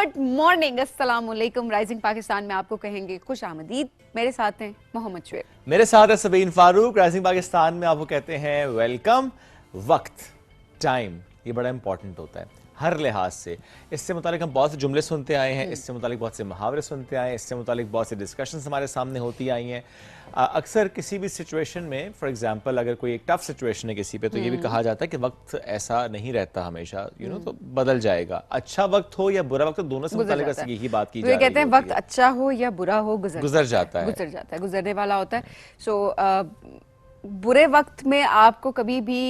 Good morning, अस्सलाम वालेकुम। Rising Pakistan में आपको कहेंगे खुश आमदीद। मेरे साथ हैं मोहम्मद शुएब, मेरे साथ है सबीन फारूक। राइजिंग पाकिस्तान में आपको कहते हैं वेलकम। वक्त, टाइम, ये बड़ा इंपॉर्टेंट होता है हर लिहाज से। इससे मुतालिक हम बहुत से जुमले सुनते आए हैं, इससे मुतालिक बहुत से मुहावरे सुनते आए हैं, इससे मुतालिक बहुत से डिस्कशंस हमारे सामने होती आई हैं। अक्सर किसी भी सिचुएशन में, फॉर एग्जांपल अगर कोई एक टफ सिचुएशन है किसी पे, तो ये भी कहा जाता है कि वक्त ऐसा नहीं रहता हमेशा, तो बदल जाएगा। अच्छा वक्त हो या बुरा वक्त हो, दोनों से मुतालिक यही बात की जा रही कहते हैं वक्त अच्छा हो या बुरा हो गुजर जाता है, गुजरने वाला होता है। सो बुरे वक्त में आपको कभी भी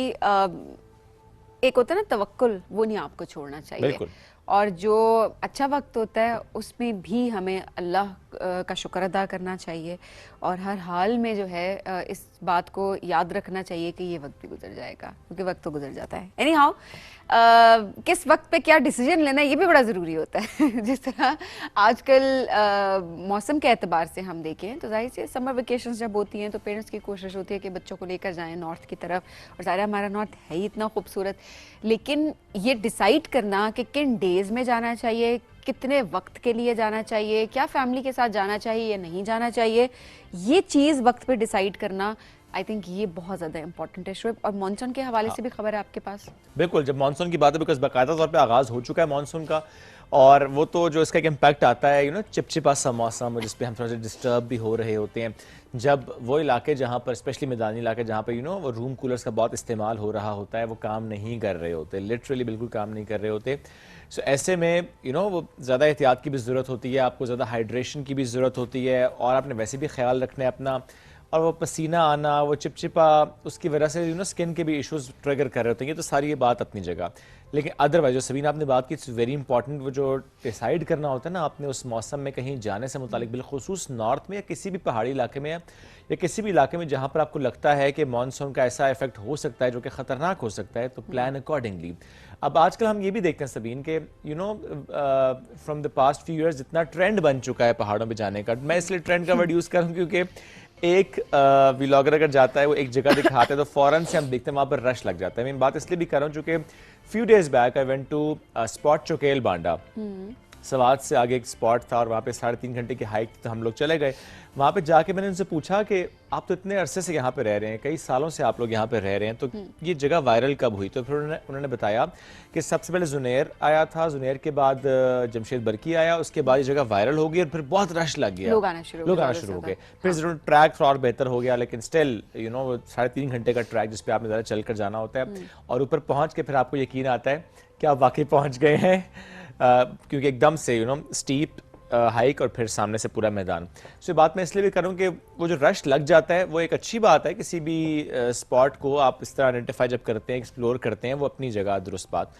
एक होता है ना तवक्कुल, वो नहीं आपको छोड़ना चाहिए। बिल्कुल। और जो अच्छा वक्त होता है उसमें भी हमें अल्लाह का शुक्र अदा करना चाहिए और हर हाल में जो है इस बात को याद रखना चाहिए कि ये वक्त भी गुजर जाएगा, क्योंकि वक्त तो गुजर जाता है। एनी हाउ, किस वक्त पे क्या डिसीजन लेना है ये भी बड़ा ज़रूरी होता है। जिस तरह आजकल मौसम के एतबार से हम देखें तो जाहिर से समर वेकेशंस जब होती हैं तो पेरेंट्स की कोशिश होती है कि बच्चों को लेकर जाएं नॉर्थ की तरफ, और ज़ाहिर हमारा नॉर्थ है ही इतना खूबसूरत, लेकिन ये डिसाइड करना कि किन डेज़ में जाना चाहिए, कितने वक्त के लिए जाना चाहिए, क्या फैमिली के साथ जाना चाहिए या नहीं जाना चाहिए, ये चीज़ वक्त पे डिसाइड करना, आई थिंक ये बहुत ज़्यादा इंपॉर्टेंट है। शुएब, और मानसून के हवाले से भी खबर है आपके पास? बिल्कुल, जब मानसून की बात है, बिकॉज बाकायदा तौर पे आगाज़ हो चुका है मानसून का, और वो तो जो इसका एक इम्पैक्ट आता है चिपचिपा सा मौसम, जिसपे हम थोड़ा सा डिस्टर्ब भी हो रहे होते हैं, जब वो इलाके जहाँ पर स्पेशली मैदानी इलाके जहाँ पर वो रूम कूलर्स का बहुत इस्तेमाल हो रहा होता है, वो काम नहीं कर रहे होते, लिटरली बिल्कुल काम नहीं कर रहे होते। सो ऐसे में वो ज़्यादा एहतियात की भी ज़रूरत होती है, आपको ज़्यादा हाइड्रेशन की भी ज़रूरत होती है, और आपने वैसे भी ख्याल रखना है अपना। और वो पसीना आना, वो चिपचिपा, उसकी वजह से स्किन के भी इश्यूज ट्रिगर कर रहे होते हैं। ये तो सारी ये बात अपनी जगह, लेकिन अदरवाइज जो सबीना आपने बात की, इट्स वेरी इंपॉर्टेंट। वो जो डिसाइड करना होता है ना आपने उस मौसम में कहीं जाने से मुतालिक, बिलखुसूस नॉर्थ में या किसी भी पहाड़ी इलाके में या किसी भी इलाके में जहाँ पर आपको लगता है कि मानसून का ऐसा इफेक्ट हो सकता है जो कि ख़तरनाक हो सकता है, तो प्लान अकॉर्डिंगली। अब आजकल हम ये भी देखते हैं सबीन के from the past few years जितना ट्रेंड बन चुका है पहाड़ों में जाने का, मैं इसलिए ट्रेंड का वर्ड यूज़ करूँ क्योंकि एक व्लॉगर अगर जाता है, वो एक जगह दिखाते हैं तो फौरन से हम देखते हैं वहाँ पर रश लग जाता है। मैं बात इसलिए भी कर रहा हूँ चूँकि few days back I went to spot Chukel Banda. सवाद से आगे एक स्पॉट था और वहाँ पे 3.5 घंटे की हाइक थी, तो हम लोग चले गए। वहाँ पे जाके मैंने उनसे पूछा कि आप तो इतने अरसे से यहाँ पे रह रहे हैं, कई सालों से आप लोग यहाँ पे रह रहे हैं, तो ये जगह वायरल कब हुई? तो फिर उन्होंने बताया कि सबसे पहले जुनैर आया था, जुनैर के बाद जमशेद बरकी आया, उसके बाद ये जगह वायरल हो गई और फिर बहुत रश लग गया, लोग आना शुरू हो गए। फिर जरूर ट्रैक और बेहतर हो गया, लेकिन स्टिल 3.5 घंटे का ट्रैक जिसपे आपने ज़्यादा चल कर जाना होता है, और ऊपर पहुँच के फिर आपको यकीन आता है कि आप वाकई पहुँच गए हैं, क्योंकि एकदम से स्टीप हाइक और फिर सामने से पूरा मैदान। सो ये बात मैं इसलिए भी करूँ कि वो जो रश लग जाता है वो एक अच्छी बात है, किसी भी स्पॉट को आप इस तरह आइडेंटिफाई जब करते हैं, एक्सप्लोर करते हैं, वो अपनी जगह दुरुस्त बात,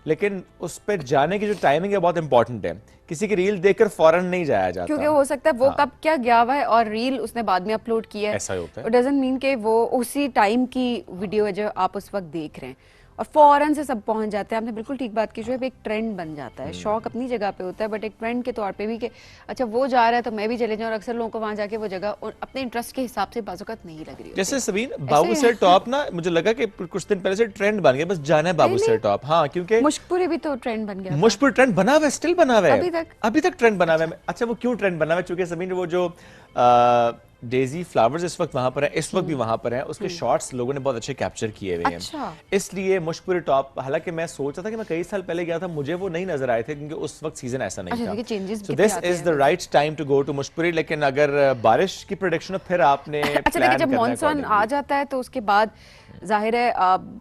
लेकिन उस पर जाने की जो टाइमिंग है बहुत इंपॉर्टेंट है। किसी की रील देखकर फौरन नहीं जाया जाता, क्योंकि हो सकता है वो कब क्या गया हुआ है और रील उसने बाद में अपलोड किया है, ऐसा होता है। इट डजंट मीन कि वो उसी टाइम की वीडियो है जो आप उस वक्त देख रहे हैं और फौरन से सब पहुंच जाते हैं। आपने बिल्कुल ठीक बात की, जो एक ट्रेंड बन जाता है। शौक अपनी जगह पे होता है, बट एक ट्रेंड के तौर पे भी कि अच्छा वो जा रहा है तो मैं भी चले जाऊं, और अक्सर लोगों को वहां जाके वो जगह अपने इंटरेस्ट के हिसाब से बाज़-औक़ात नहीं लग रही। जैसे सबीन बाबू सर टॉप ना, मुझे लगा कि कुछ दिन पहले से ट्रेंड बन गया, बस जाना है बाबू सर टॉप। हाँ, क्योंकि मुश्कपुरी भी तो ट्रेंड बन गया, मुश्कपुर ट्रेंड बना हुआ है, स्टिल बना हुआ है अभी तक ट्रेंड बना हुआ है। अच्छा, वो क्यों ट्रेंड बना हुआ है? क्योंकि सबीन वो जो डेजी फ्लावर्स इस वक्त वहां पर है, इस वक्त भी वहां पर है, उसके शॉट्स लोगों ने बहुत अच्छे कैप्चर किए हुए हैं। अच्छा। इसलिए मुश्कपुरी टॉप, हालांकि मैं सोच रहा था कि मैं कई साल पहले गया था, मुझे वो नहीं नजर आए थे क्योंकि उस वक्त सीजन ऐसा नहीं था। So this is the right time to go to Mushkpuri, लेकिन अगर बारिश की प्रेडिक्शन हो फिर आपने अच्छा देखिए, जब मॉनसून आ जाता है तो उसके बाद जाहिर है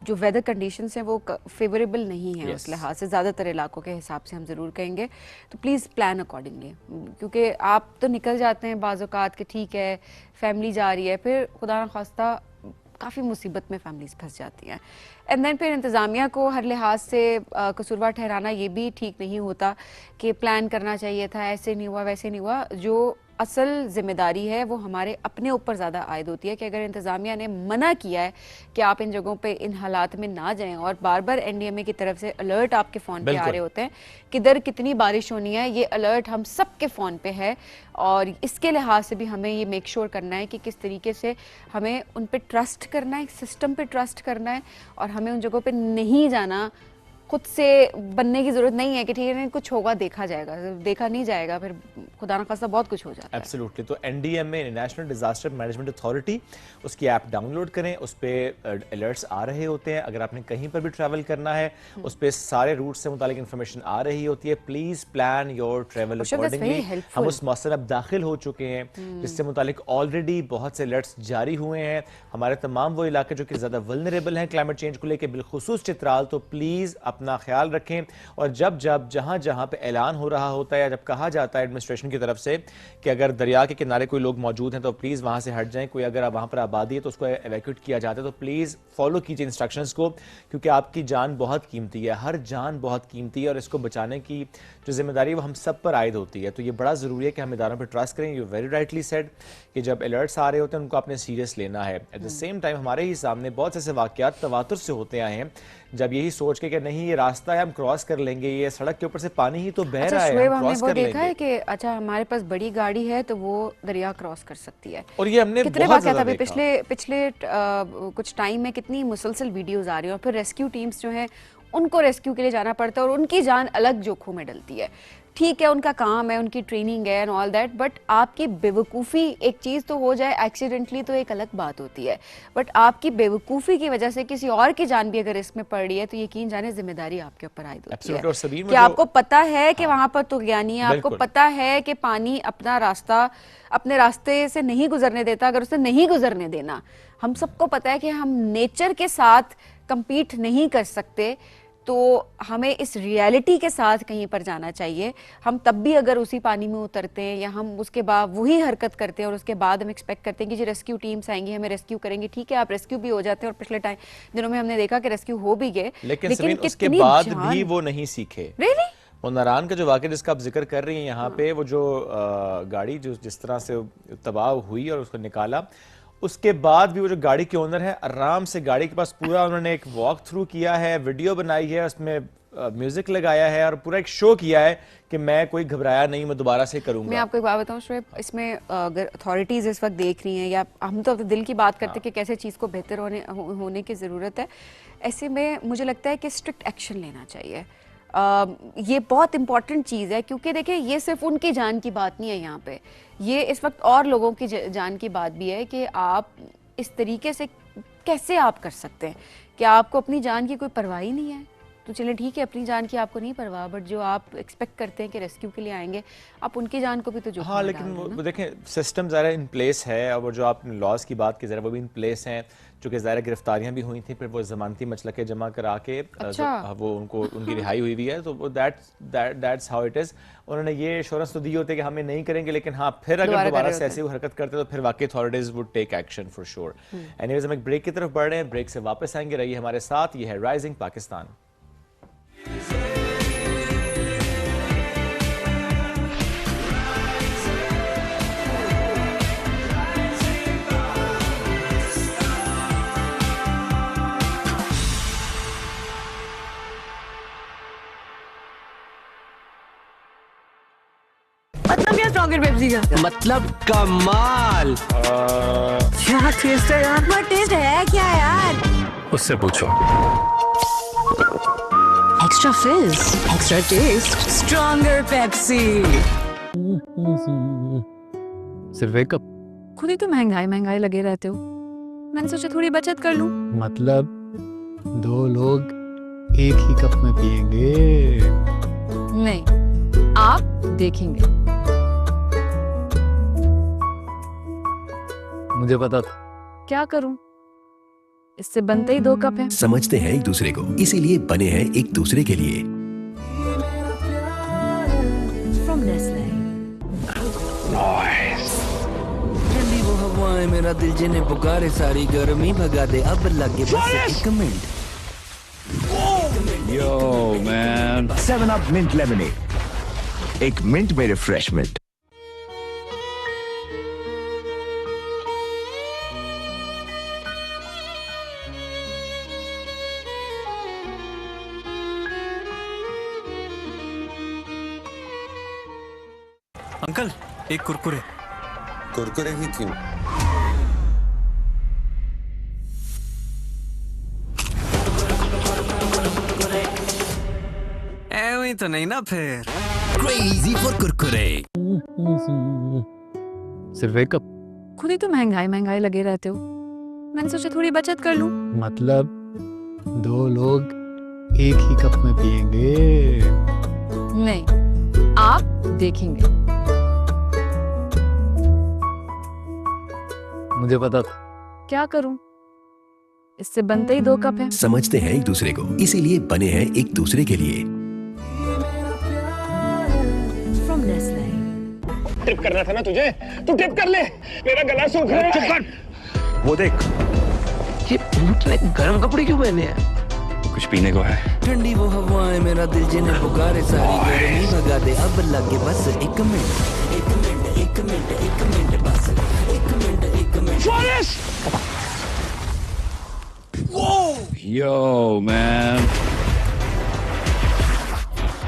जो वेदर कंडीशंस हैं वो फेवरेबल नहीं है उस लिहाज से, ज़्यादातर इलाकों के हिसाब से हम ज़रूर कहेंगे, तो प्लीज़ प्लान अकॉर्डिंगली, क्योंकि आप तो निकल जाते हैं बाज़ औक़ात के ठीक है फैमिली जा रही है, फिर खुदा न खास्ता काफ़ी मुसीबत में फैमिलीज फंस जाती हैं, एंड देन फिर इंतज़ामिया को हर लिहाज से कसूरवार ठहराना ये भी ठीक नहीं होता कि प्लान करना चाहिए था, ऐसे नहीं हुआ वैसे नहीं हुआ। जो असल जिम्मेदारी है वो हमारे अपने ऊपर ज़्यादा आयद होती है कि अगर इंतज़ामिया ने मना किया है कि आप इन जगहों पे इन हालात में ना जाएं, और बार बार एनडीएमए की तरफ से अलर्ट आपके फ़ोन पे आ रहे होते हैं किधर कितनी बारिश होनी है, ये अलर्ट हम सब के फ़ोन पे है, और इसके लिहाज से भी हमें ये मेक श्योर करना है कि किस तरीके से हमें उन पे ट्रस्ट करना है, सिस्टम पे ट्रस्ट करना है, और हमें उन जगहों पे नहीं जाना खुद से बनने की जरूरत नहीं है कि ठीक है कुछ होगा देखा जाएगा, देखा नहीं जाएगा फिर खुदा न खास्ता बहुत कुछ हो जाता है। एब्सोल्युटली। तो NDMA national disaster management authority, उसकी ऐप डाउनलोड करें, उस पर अलर्ट्स आ रहे होते हैं। अगर आपने कहीं पर भी ट्रैवल करना है उस पर सारे रूट से मुतालिक इन्फॉर्मेशन आ रही होती है। Please plan your travel accordingly. हम उस मौसम अब दाखिल हो चुके हैं जिससे मुतालिक ऑलरेडी बहुत से अलर्ट्स जारी हुए हैं। हमारे तमाम वो इलाके जो कि ज़्यादा वल्नरेबल हैं क्लाइमेट चेंज को लेकर, बिलखुसूस चित्राल, तो प्लीज़ अपना ख्याल रखें। और जब जब जहाँ जहाँ पे ऐलान हो रहा होता है या जब कहा जाता है एडमिनिस्ट्रेशन की तरफ से कि अगर दरिया के किनारे कोई लोग मौजूद हैं तो प्लीज़ वहाँ से हट जाएं, कोई अगर वहाँ पर आबादी है तो उसको एवैक्यूएट किया जाता है, तो प्लीज़ फॉलो कीजिए इंस्ट्रक्शंस को, क्योंकि आपकी जान बहुत कीमती है, हर जान बहुत कीमती है और इसको बचाने की जो जिम्मेदारी है वो हम सब पर आयद होती है। तो ये बड़ा ज़रूरी है कि हम इदारों पर ट्रस्ट करें। यू वेरी राइटली सेड कि जब अलर्ट्स आ रहे होते हैं उनको आपने सीरियस लेना है। एट द सेम टाइम हमारे ही सामने बहुत से ऐसे वाक़यात तवातुर से होते आए हैं जब यही सोच के कि नहीं ये रास्ता है हम क्रॉस कर लेंगे, ये सड़क के ऊपर से पानी ही तो बह रहा है, हम क्रॉस कर लेंगे। देखा है कि अच्छा हमारे पास बड़ी गाड़ी है तो वो दरिया क्रॉस कर सकती है। और ये हमने कितने बहुत वाक़यात ज़्यादा अभी पिछले कुछ टाइम में कितनी मुसलसल वीडियोस आ रही हैं और फिर रेस्क्यू टीम्स जो हैं उनको रेस्क्यू के लिए जाना पड़ता है और उनकी जान अलग जोखों में डलती है। ठीक है उनका काम है, उनकी ट्रेनिंग है एंड ऑल दैट, बट आपकी बेवकूफ़ी, एक चीज़ तो हो जाए एक्सीडेंटली तो एक अलग बात होती है, बट आपकी बेवकूफ़ी की वजह से किसी और की जान भी अगर इसमें पड़ रही है तो यकीन जाने जिम्मेदारी आपके ऊपर आयद होती है कि आपको पता है कि वहाँ पर तो ज्ञानी है, आपको पता है कि पानी अपने रास्ते से नहीं गुजरने देता, अगर उसे नहीं गुजरने देना, हम सबको पता है कि हम नेचर के साथ compete नहीं कर सकते, तो हमें इस रियलिटी के साथ कहीं पर जाना चाहिए। हम तब भी अगर उसी पानी में उतरते हैं या हम उसके बाद वही हरकत करते हैं और उसके बाद हम एक्सपेक्ट करते हैं कि जी रेस्क्यू टीम्स आएंगी हमें रेस्क्यू करेंगी, ठीक है आप रेस्क्यू भी हो जाते हैं और पिछले दिनों में हमने देखा कि रेस्क्यू हो भी गए, लेकिन उसके बाद भी वो नहीं सीखे। Really? वो नारायण का जो वाक़या जिसका आप जिक्र कर रही हैं यहाँ पे, वो जो गाड़ी जो जिस तरह से तबाह हुई और उसको निकाला, उसके बाद भी वो जो गाड़ी के ओनर है आराम से गाड़ी के पास पूरा उन्होंने एक वॉक थ्रू किया है, वीडियो बनाई है, उसमें म्यूजिक लगाया है और पूरा एक शो किया है कि मैं कोई घबराया नहीं, मैं दोबारा से करूंगा। मैं आपको एक बात बताऊं शुएब, इसमें अगर अथॉरिटीज़ इस वक्त देख रही हैं या हम तो दिल की बात करते हैं कि कैसे चीज़ को बेहतर होने की ज़रूरत है, ऐसे में मुझे लगता है कि स्ट्रिक्ट एक्शन लेना चाहिए। ये बहुत इंपॉर्टेंट चीज़ है क्योंकि देखिए ये सिर्फ उनकी जान की बात नहीं है, यहाँ पे ये इस वक्त और लोगों की जान की बात भी है कि आप इस तरीके से कैसे आप कर सकते हैं कि आपको अपनी जान की कोई परवाह ही नहीं है। तो चलिए ठीक है अपनी जान की आपको नहीं परवाह, बट जो आप एक्सपेक्ट करते हैं कि रेस्क्यू के लिए आएंगे आप उनकी जान को भी तो जोखिम में डाल लेकिन रहे हैं वो देखें सिस्टम ज़रा इन प्लेस है और वो जो आप लॉज की बात की ज़रा वो भी इन प्लेस हैं, चूँकि ज़ाहिर गिरफ्तारियां भी हुई थी, फिर वो ज़मानती मचलके जमा करा के वो उनकी रिहाई हुई भी है, तो वो दैट्स हाउ इट इज़। उन्होंने ये एश्योरेंस तो दी होती है कि हम ये नहीं करेंगे, लेकिन हाँ फिर अगर दोबारा से ऐसी हरकत करते तो फिर वाकई authorities would take action for sure. Anyways हम एक ब्रेक की तरफ बढ़ रहे हैं, ब्रेक से वापस आएंगे, रहिए हमारे साथ। ये है राइजिंग पाकिस्तान। मतलब यार स्ट्रॉन्गर पेप्सी का मतलब कमाल। क्या टेस्ट है यार, बहुत टेस्ट है क्या यार, उससे पूछो। Extra fizz, extra taste, stronger Pepsi. सिर्फ एक कप? खुद ही तो महंगाई लगे रहते हो, मैंने सोचा थोड़ी बचत कर लूं। मतलब 2 लोग एक ही कप में पिएंगे? नहीं, आप देखेंगे। मुझे पता था। क्या करूं, इससे बनते ही 2 कप हैं। समझते हैं एक दूसरे को, इसीलिए बने हैं एक दूसरे के लिए। From Nestle। ठंडी वो हवाएं मेरा दिल जिन्हें पुकारे, सारी गर्मी भगा दे अब लगे बस एक minute. Yo man, 7 Up Mint Lemonade, एक मिंट में रिफ्रेशमेंट। अंकल एक कुरकुरे। कुरकुरे ही क्यों? एवं तो नहीं ना फिर। Crazy for Kurkure. सिर्फ एक कप? खुद ही तो महंगाई महंगाई लगे रहते हो, मैंने सोचा थोड़ी बचत कर लूं। मतलब 2 लोग एक ही कप में पिएंगे? नहीं, आप देखेंगे। मुझे पता था। क्या करूं, इससे बनते ही 2 कप हैं। समझते हैं एक दूसरे को, इसीलिए बने हैं एक दूसरे के लिए। From Nestle. टिप करना था ना तुझे, तू टिप कर ले, मेरा गला सूख रहा है। चुप कर। वो देख, ये बूट में गर्म कपड़े क्यों पहने हैं? कुछ पीने को है। ठंडी वो हवाएं मेरा दिल जिन्हें पुकारे सारी गर्मी भगा दे अब लगे बस 1 मिनट 1 मिनट 1 मिनट 1 मिनट बस 1 minute 1 minute. Yo, man.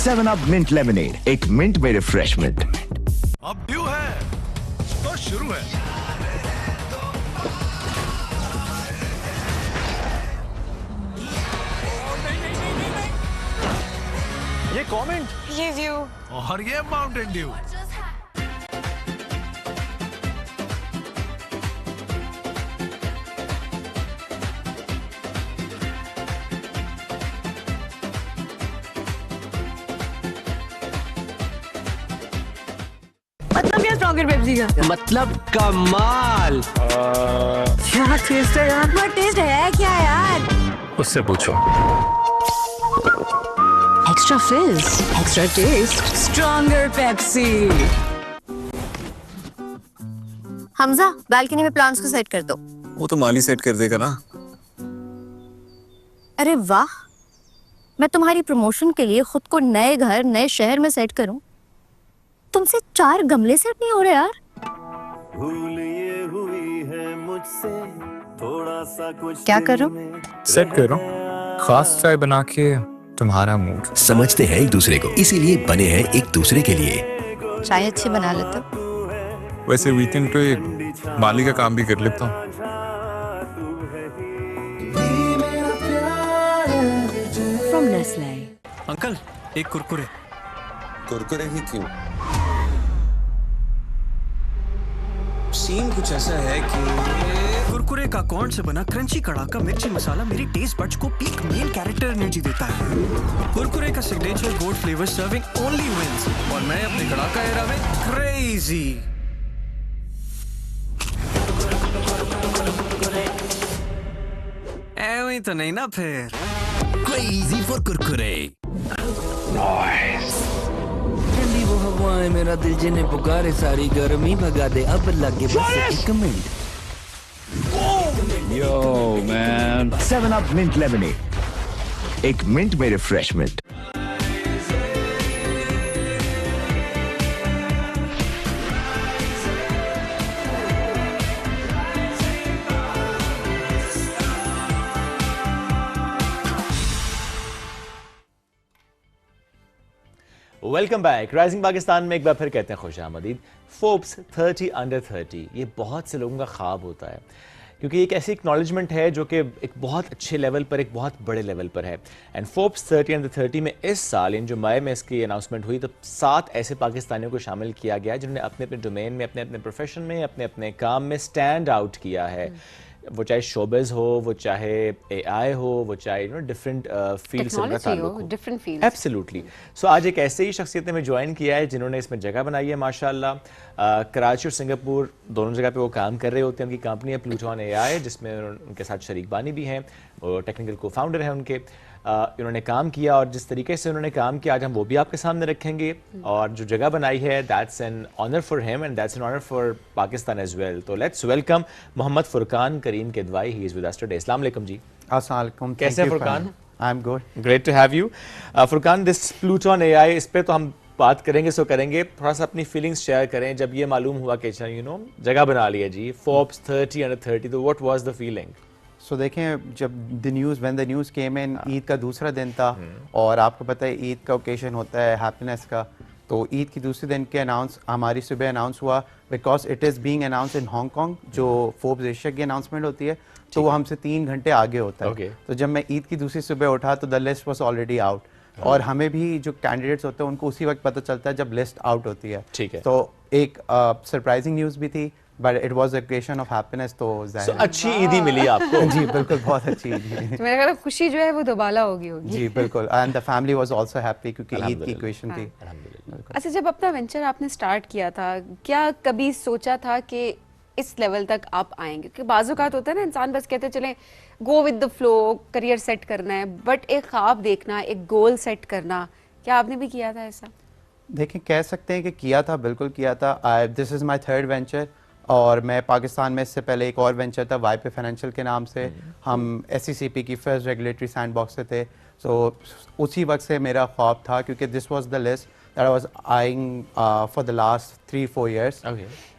7 Up Mint Lemonade, एक मिंट में रिफ्रेशमेंट। अब ड्यू है तो शुरू है। ये कमेंट, ये व्यू और ये माउंटेन ड्यू। मतलब क्या स्ट्रॉन्गर पेप्सी का? मतलब कमाल। क्या टेस्ट है यार? क्या टेस्ट है क्या यार? उससे पूछो। Extra fizz, extra taste, stronger Pepsi. Hamza, balcony में प्लांट्स को सेट कर दो। वो तो माली सेट कर देगा ना। अरे वाह, मैं तुम्हारी प्रमोशन के लिए खुद को नए घर नए शहर में सेट करूं, तुमसे 4 गमले सेट नहीं हो रहे यार। क्या कर रहा हूं? सेट करो, खास चाय बना के तुम्हारा मूड। समझते हैं एक दूसरे को, इसीलिए बने हैं एक दूसरे के लिए। चाय अच्छी बना लेते हो। वैसे वीकेंड पे माली का काम भी कर लेता हूँ। From Nestle. अंकल, एक कुरकुरे। कुरकुरे ही क्यों? सीन कुछ ऐसा है कि कुरकुरे का कॉर्न से बना क्रंची कड़ाका मिर्ची मसाला मेरी टेस्ट बड्स को पीक मेन कैरेक्टर एनर्जी देता है। कुरकुरे का signature gold flavour serving only wins और मैं अपने कड़ाका एरा में क्रेजी। एवं तो नहीं ना फिर। Crazy for Kurkure. ठंडी वो हवाएं मेरा दिल जिन्हें पुकारे सारी गर्मी भगा दे अब लगे बस 1 minute. Yo, man. 7 Up Mint Lemonade, एक मिंट में refreshment. Welcome back. Rising Pakistan में एक बार फिर कहते हैं खुश आमदीद। फोर्ब्स 30 अंडर 30 ये बहुत से लोगों का ख्वाब होता है, क्योंकि एक ऐसी एक्नॉलेजमेंट है जो कि एक बहुत अच्छे लेवल पर, एक बहुत बड़े लेवल पर है। एंड फोर्ब्स 30 अंडर 30 में इस साल इन जो मई में इसकी अनाउंसमेंट हुई तो 7 ऐसे पाकिस्तानियों को शामिल किया गया जिन्होंने अपने अपने डोमेन में, अपने अपने प्रोफेशन में, अपने अपने काम में स्टैंड आउट किया है। वो चाहे शोबिज़ हो, वो चाहे AI हो, वो चाहे डिफरेंट फील्ड से उनका ताल्लुक हो, डिफरेंट फील्ड्स। एब्सोल्युटली। सो आज एक ऐसे ही शख्सियत ने हमें ज्वाइन किया है जिन्होंने इसमें जगह बनाई है माशाल्लाह। कराची और सिंगापुर दोनों जगह पे वो काम कर रहे होते हैं। उनकी कंपनी है प्लूटॉन AI जिसमें उनके साथ शरीक बानी भी हैं, वो टेक्निकल को फाउंडर हैं उनके। इन्होंने काम किया और जिस तरीके से उन्होंने काम किया आज हम वो भी आपके सामने रखेंगे। और जो जगह बनाई है that's an honour for him and that's an honour for Pakistan as well. तो let's welcome Mohammad Furqan Karim Kidwai, he is with us today. अस्सलाम वालेकुम जी। अस्सलाम वालेकुम। कैसे हैं Furqan? I am good. Great to have you Furqan. This Pluton AI, इस पे तो हम बात करेंगे, सो करेंगे। थोड़ा सा अपनी फीलिंग्स शेयर करें जब ये मालूम हुआ कि जगह बना लिया जी फोर्ब्स 30 अंडर 30, तो व्हाट वाज द फीलिंग? सो देखें, जब व्हेन द न्यूज़ केम इन, ईद का दूसरा दिन था और आपको पता है ईद का ओकेजन होता है हैप्पीनेस का, तो ईद की दूसरे दिन के हमारी सुबह अनाउंस हुआ because it is being announce in Hong Kong. जो फोर्ब्स एशिया की अनाउंसमेंट होती है तो वो हमसे 3 घंटे आगे होता है। Okay. तो जब मैं ईद की दूसरी सुबह उठा तो the list was already out. और हमें भी जो कैंडिडेट्स होते हैं उनको उसी वक्त पता चलता है जब लिस्ट आउट होती है। ठीक है। तो एक सरप्राइजिंग न्यूज़ भी थी, but it was a creation of happiness. तो So, अच्छी ईदी मिली आपको। जी बिल्कुल, बहुत अच्छी ईद। तो मेरा ख्याल है खुशी जो है वो दोबाला होगी जी बिल्कुल, and the family was also happy क्योंकि ईद की अल्हम्दुलिल्लाह। क्वेश्चन थी। अच्छा, जब अपना वेंचर आपने स्टार्ट किया था, क्या कभी सोचा था कि इस लेवल तक आप आएंगे? क्योंकि बाज़-औक़ात होता है ना, इंसान बस कहते चलें go with the flow, career set करना है, बट एक ख्वाब देखना, एक गोल सेट करना, क्या आपने भी किया था ऐसा? देखिए, कह सकते हैं कि किया था, बिल्कुल किया था। This is my third venture, और मैं पाकिस्तान में इससे पहले एक और वेंचर था वाईपी फाइनेंशियल के नाम से, हम SCCP की फर्स्ट रेगुलेटरी सैंडबॉक्स से थे। सो उसी वक्त से मेरा ख्वाब था, क्योंकि this was the list that I was eyeing for the last 3-4 years।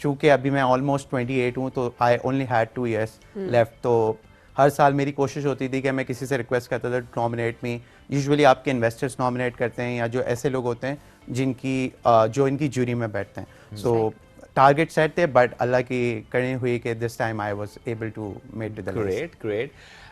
चूँकि अभी मैं ऑलमोस्ट 28 हूँ, तो I only had 2 years left. तो हर साल मेरी कोशिश होती थी कि मैं किसी से रिक्वेस्ट करता था नॉमिनेट मी। यूजुअली आपके इन्वेस्टर्स नॉमिनेट करते हैं, या जो ऐसे लोग होते हैं जिनकी जो इनकी जूरी में बैठते हैं। सो टारगेट सेट थे, बट अल्लाह की करनी हुई कि this time I was able to make the list. Great great.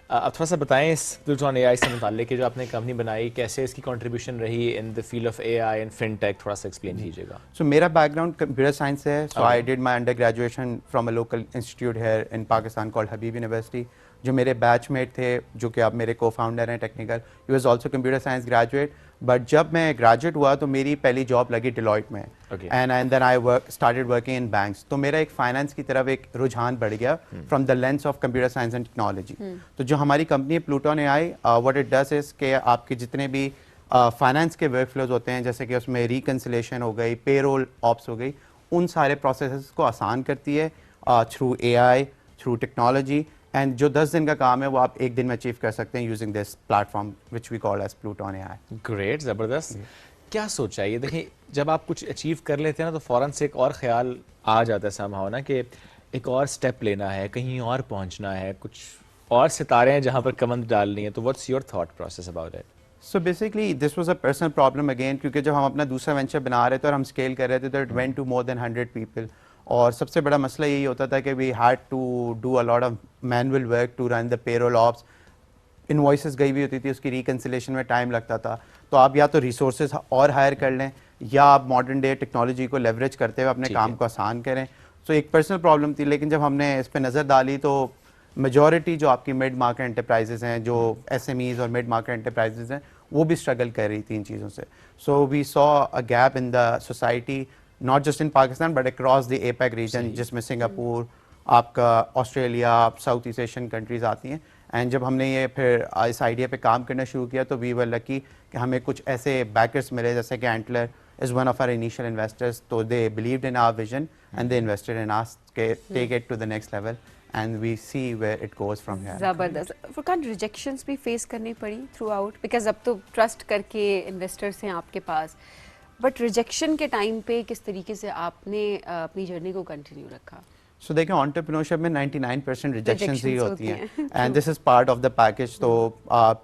अब थोड़ा सा बताएं इस प्लूटन AI से मुताल्लिक, जो आपने कंपनी बनाई, कैसे इसकी कंट्रीब्यूशन रही in the field of AI and fintech, थोड़ा सा एक्सप्लेन कीजिएगा। सो मेरा बैकग्राउंड कंप्यूटर साइंस से है। So I did my under graduation from a local institute here in Pakistan called Habib university. जो मेरे बैचमेट थे, जो कि अब मेरे को फाउंडर हैं technical, he was also computer science graduate. But जब मैं ग्रेजुएट हुआ तो मेरी पहली जॉब लगी डिलॉयट में, and then I started working in banks. तो मेरा एक फाइनेंस की तरफ एक रुझान बढ़ गया from the lens of computer science and technology. तो जो हमारी कंपनी है Pluton AI, what it does is के आपके जितने भी फाइनेंस के वर्क फ्लोज होते हैं, जैसे कि उसमें रिकन्सिलेशन हो गई, पेरोल ऑप्स हो गई, उन सारे प्रोसेस को आसान करती है through AI, through technology. And जो 10 दिन का काम है वो आप एक दिन में अचीव कर सकते हैं using this platform which we call as Pluton AI। Great, ज़बरदस्त। क्या सोचा है ये? देखिए, जब आप कुछ अचीव कर लेते हैं ना, तो फ़ौरन से एक और ख्याल आ जाता है समहाउ ना, कि एक और स्टेप लेना है, कहीं और पहुंचना है, कुछ और सितारे हैं जहां पर कमंद डालनी है। तो what's your thought process about it? So basically this was a personal problem again, क्योंकि जब हम अपना दूसरा वेंचर बना रहे थे और हम स्केल कर रहे थे, तो it went to more than 100 people. और सबसे बड़ा मसला यही होता था कि we had to do a lot of manual work to run the payroll ops. Invoices गई हुई होती थी, उसकी रिकन्सिलेशन में टाइम लगता था। तो आप या तो रिसोर्सेज और हायर कर लें, या आप मॉडर्न डे टेक्नोलॉजी को लेवरेज करते हुए अपने काम को आसान करें। सो एक पर्सनल प्रॉब्लम थी, लेकिन जब हमने इस पर नज़र डाली तो मेजॉरिटी जो आपकी मिड मार्केट एंटरप्राइजेज हैं, जो SMEs और मिड मार्केट एंटरप्राइजेज हैं, वो भी स्ट्रगल कर रही थी इन चीज़ों से। So we saw a gap in the society, not just in Pakistan but across the APEC region, जिसमें सिंगापुर, आपका Australia, South East Asian countries आती हैं। एंड जब हमने ये फिर इस आइडिया पे काम करना शुरू किया, तो वी वर लकी कि हमें कुछ ऐसे बैकर्स मिले, जैसे कि Antler is one of our initial investors. तो they believed in our vision and they invested in us के take it to the next level, and we see where it goes from here. ज़बरदस्त। Furqan, rejections भी face करनी पड़ी through out, because अब तो trust करके investors हैं आपके पास, बट रिजेक्शन के टाइम पे किस तरीके से आपने अपनी जर्नी को कंटिन्यू रखा? सो देखिए, एंटरप्रेन्योरशिप में 99% रिजेक्शंस ही होती हैं, and this is part of the package. तो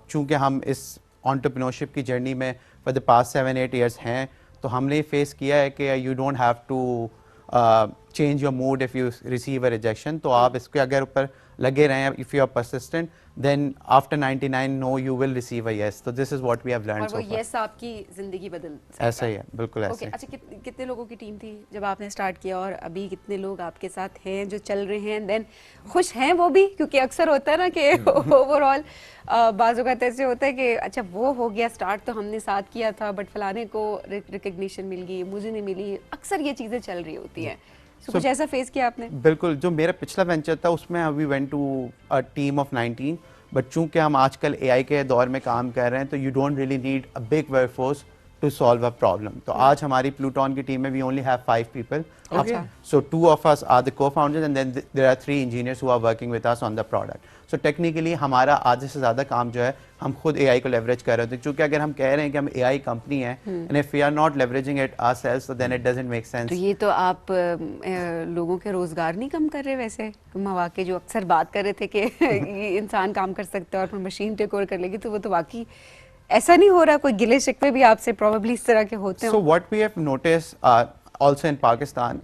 चूँकि हम इस एंटरप्रेन्योरशिप की जर्नी में फॉर द पास्ट 7-8 years हैं, तो हमने फेस किया है कि you don't have to change your mood if you receive a rejection. तो आप इसके अगर ऊपर लगे रहें, if you are persistent, then after 99 no you will receive a yes. तो this is what we have learned so और far. वो यस आपकी ज़िंदगी बदल सकता ऐसा ही है, बिल्कुल ऐसा ओके। ही। अच्छा, कितने लोगों की टीम थी जब आपने स्टार्ट किया, और अभी कितने लोग आपके साथ हैं जो चल रहे हैं, देन खुश हैं वो भी? क्योंकि अक्सर होता है ना कि ओवरऑल बाज़ औक़ात ऐसे होता है कि अच्छा वो हो गया स्टार्ट, तो हमने साथ किया था, बट फलाने को रिकग्निशन मिल गई, मुझे नहीं मिली। अक्सर ये चीज़ें चल रही होती हैं। कुछ ऐसा फेस किया आपने? बिल्कुल, जो मेरा पिछला वेंचर था उसमें we went to a team of 19, but चूंकि हम आजकल AI के दौर में काम कर रहे हैं, तो you don't really need a big workforce to solve a problem. तो आज हमारी प्लूटन की टीम में we only have 5 people. So 2 of us are the co-founders, and then there are 3 engineers who are working with us on the product. So technically हमारा आधे से ज़्यादा काम जो है हम खुद AI को लेवरेज कर रहे होते हैं, क्योंकि अगर हम कह रहे हैं कि हम AI कंपनी है, and if we are not leveraging it ourselves, so then it doesn't make sense. तो ये तो आप लोगों के रोजगार नहीं कम कर रहे? वैसे मौके जो अक्सर बात कर रहे थे कि ये इंसान काम कर सकता है और फिर मशीन टेक ओवर कर लेगी, तो वो तो वाकई ऐसा नहीं हो रहा? कोई गिले शिकवे भी आपसे प्रोबेबली इस तरह के होते हैं? So what we have noticed also in Pakistan,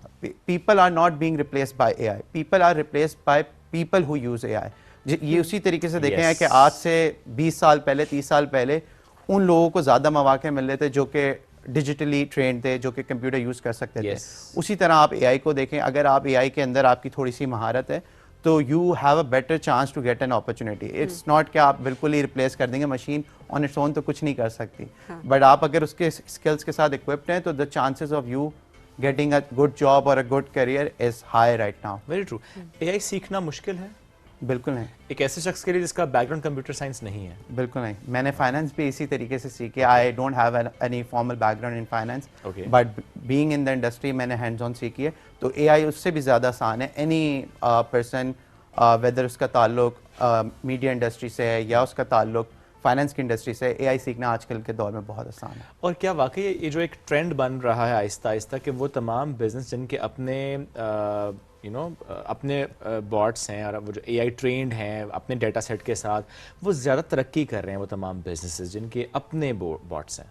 people are not being replaced by AI. People are replaced by people who use AI. ये उसी तरीके से देखें हैं कि आज से 20 साल पहले, 30 साल पहले उन लोगों को ज़्यादा मौके मिल रहे थे जो कि डिजिटली ट्रेंड थे, जो कि कंप्यूटर यूज़ कर सकते थे। उसी तरह आप एआई को देखें, अगर आप एआई के अंदर आपकी थोड़ी सी महारत है तो you have a better chance to get an opportunity. It's not कि आप बिल्कुल ही रिप्लेस कर देंगे, मशीन ऑन इट्स ओन तो कुछ नहीं कर सकती, बट आप अगर उसके स्किल्स के साथ इक्विप्ड हैं तो the chances of you getting a good job और a good career is high right now. Very true. AI सीखना मुश्किल है? बिल्कुल नहीं। एक ऐसे शख्स के लिए जिसका बैकग्राउंड कंप्यूटर साइंस नहीं है? बिल्कुल नहीं। मैंने फाइनेंस भी इसी तरीके से सीखी। I don't have any formal background in finance, but being in the industry मैंने हैंड्स ऑन सीखी है। तो एआई उससे भी ज़्यादा आसान है। एनी पर्सन वेदर उसका ताल्लुक मीडिया इंडस्ट्री से है या उसका ताल्लुक फाइनेंस की इंडस्ट्री से, एआई सीखना आजकल के दौर में बहुत आसान है। और क्या वाकई ये जो एक ट्रेंड बन रहा है आहिस्ता आहिस्ता कि वो तमाम बिजनेस जिनके अपने अपने बॉट्स हैं और वो जो एआई ट्रेंड हैं अपने डेटा सेट के साथ, वो ज़्यादा तरक्की कर रहे हैं, वो तमाम बिजनेसेस जिनके अपने बॉट्स हैं?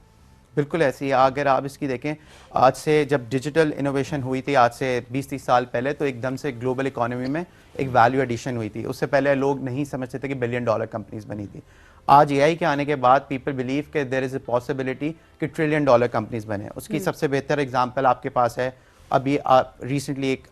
बिल्कुल ऐसी है। अगर आप इसकी देखें, आज से जब डिजिटल इनोवेशन हुई थी आज से 20-30 साल पहले, तो एकदम से ग्लोबल इकोनॉमी में एक वैल्यू एडिशन हुई थी। उससे पहले लोग नहीं समझते थे कि $1 बिलियन कंपनीज बनी थी। आज एआई के आने के बाद पीपल बिलीव कि देयर इज़ अ पॉसिबिलिटी कि $1 ट्रिलियन कंपनीज बने। उसकी सबसे बेहतर एग्जांपल आपके पास है, अभी रिसेंटली एक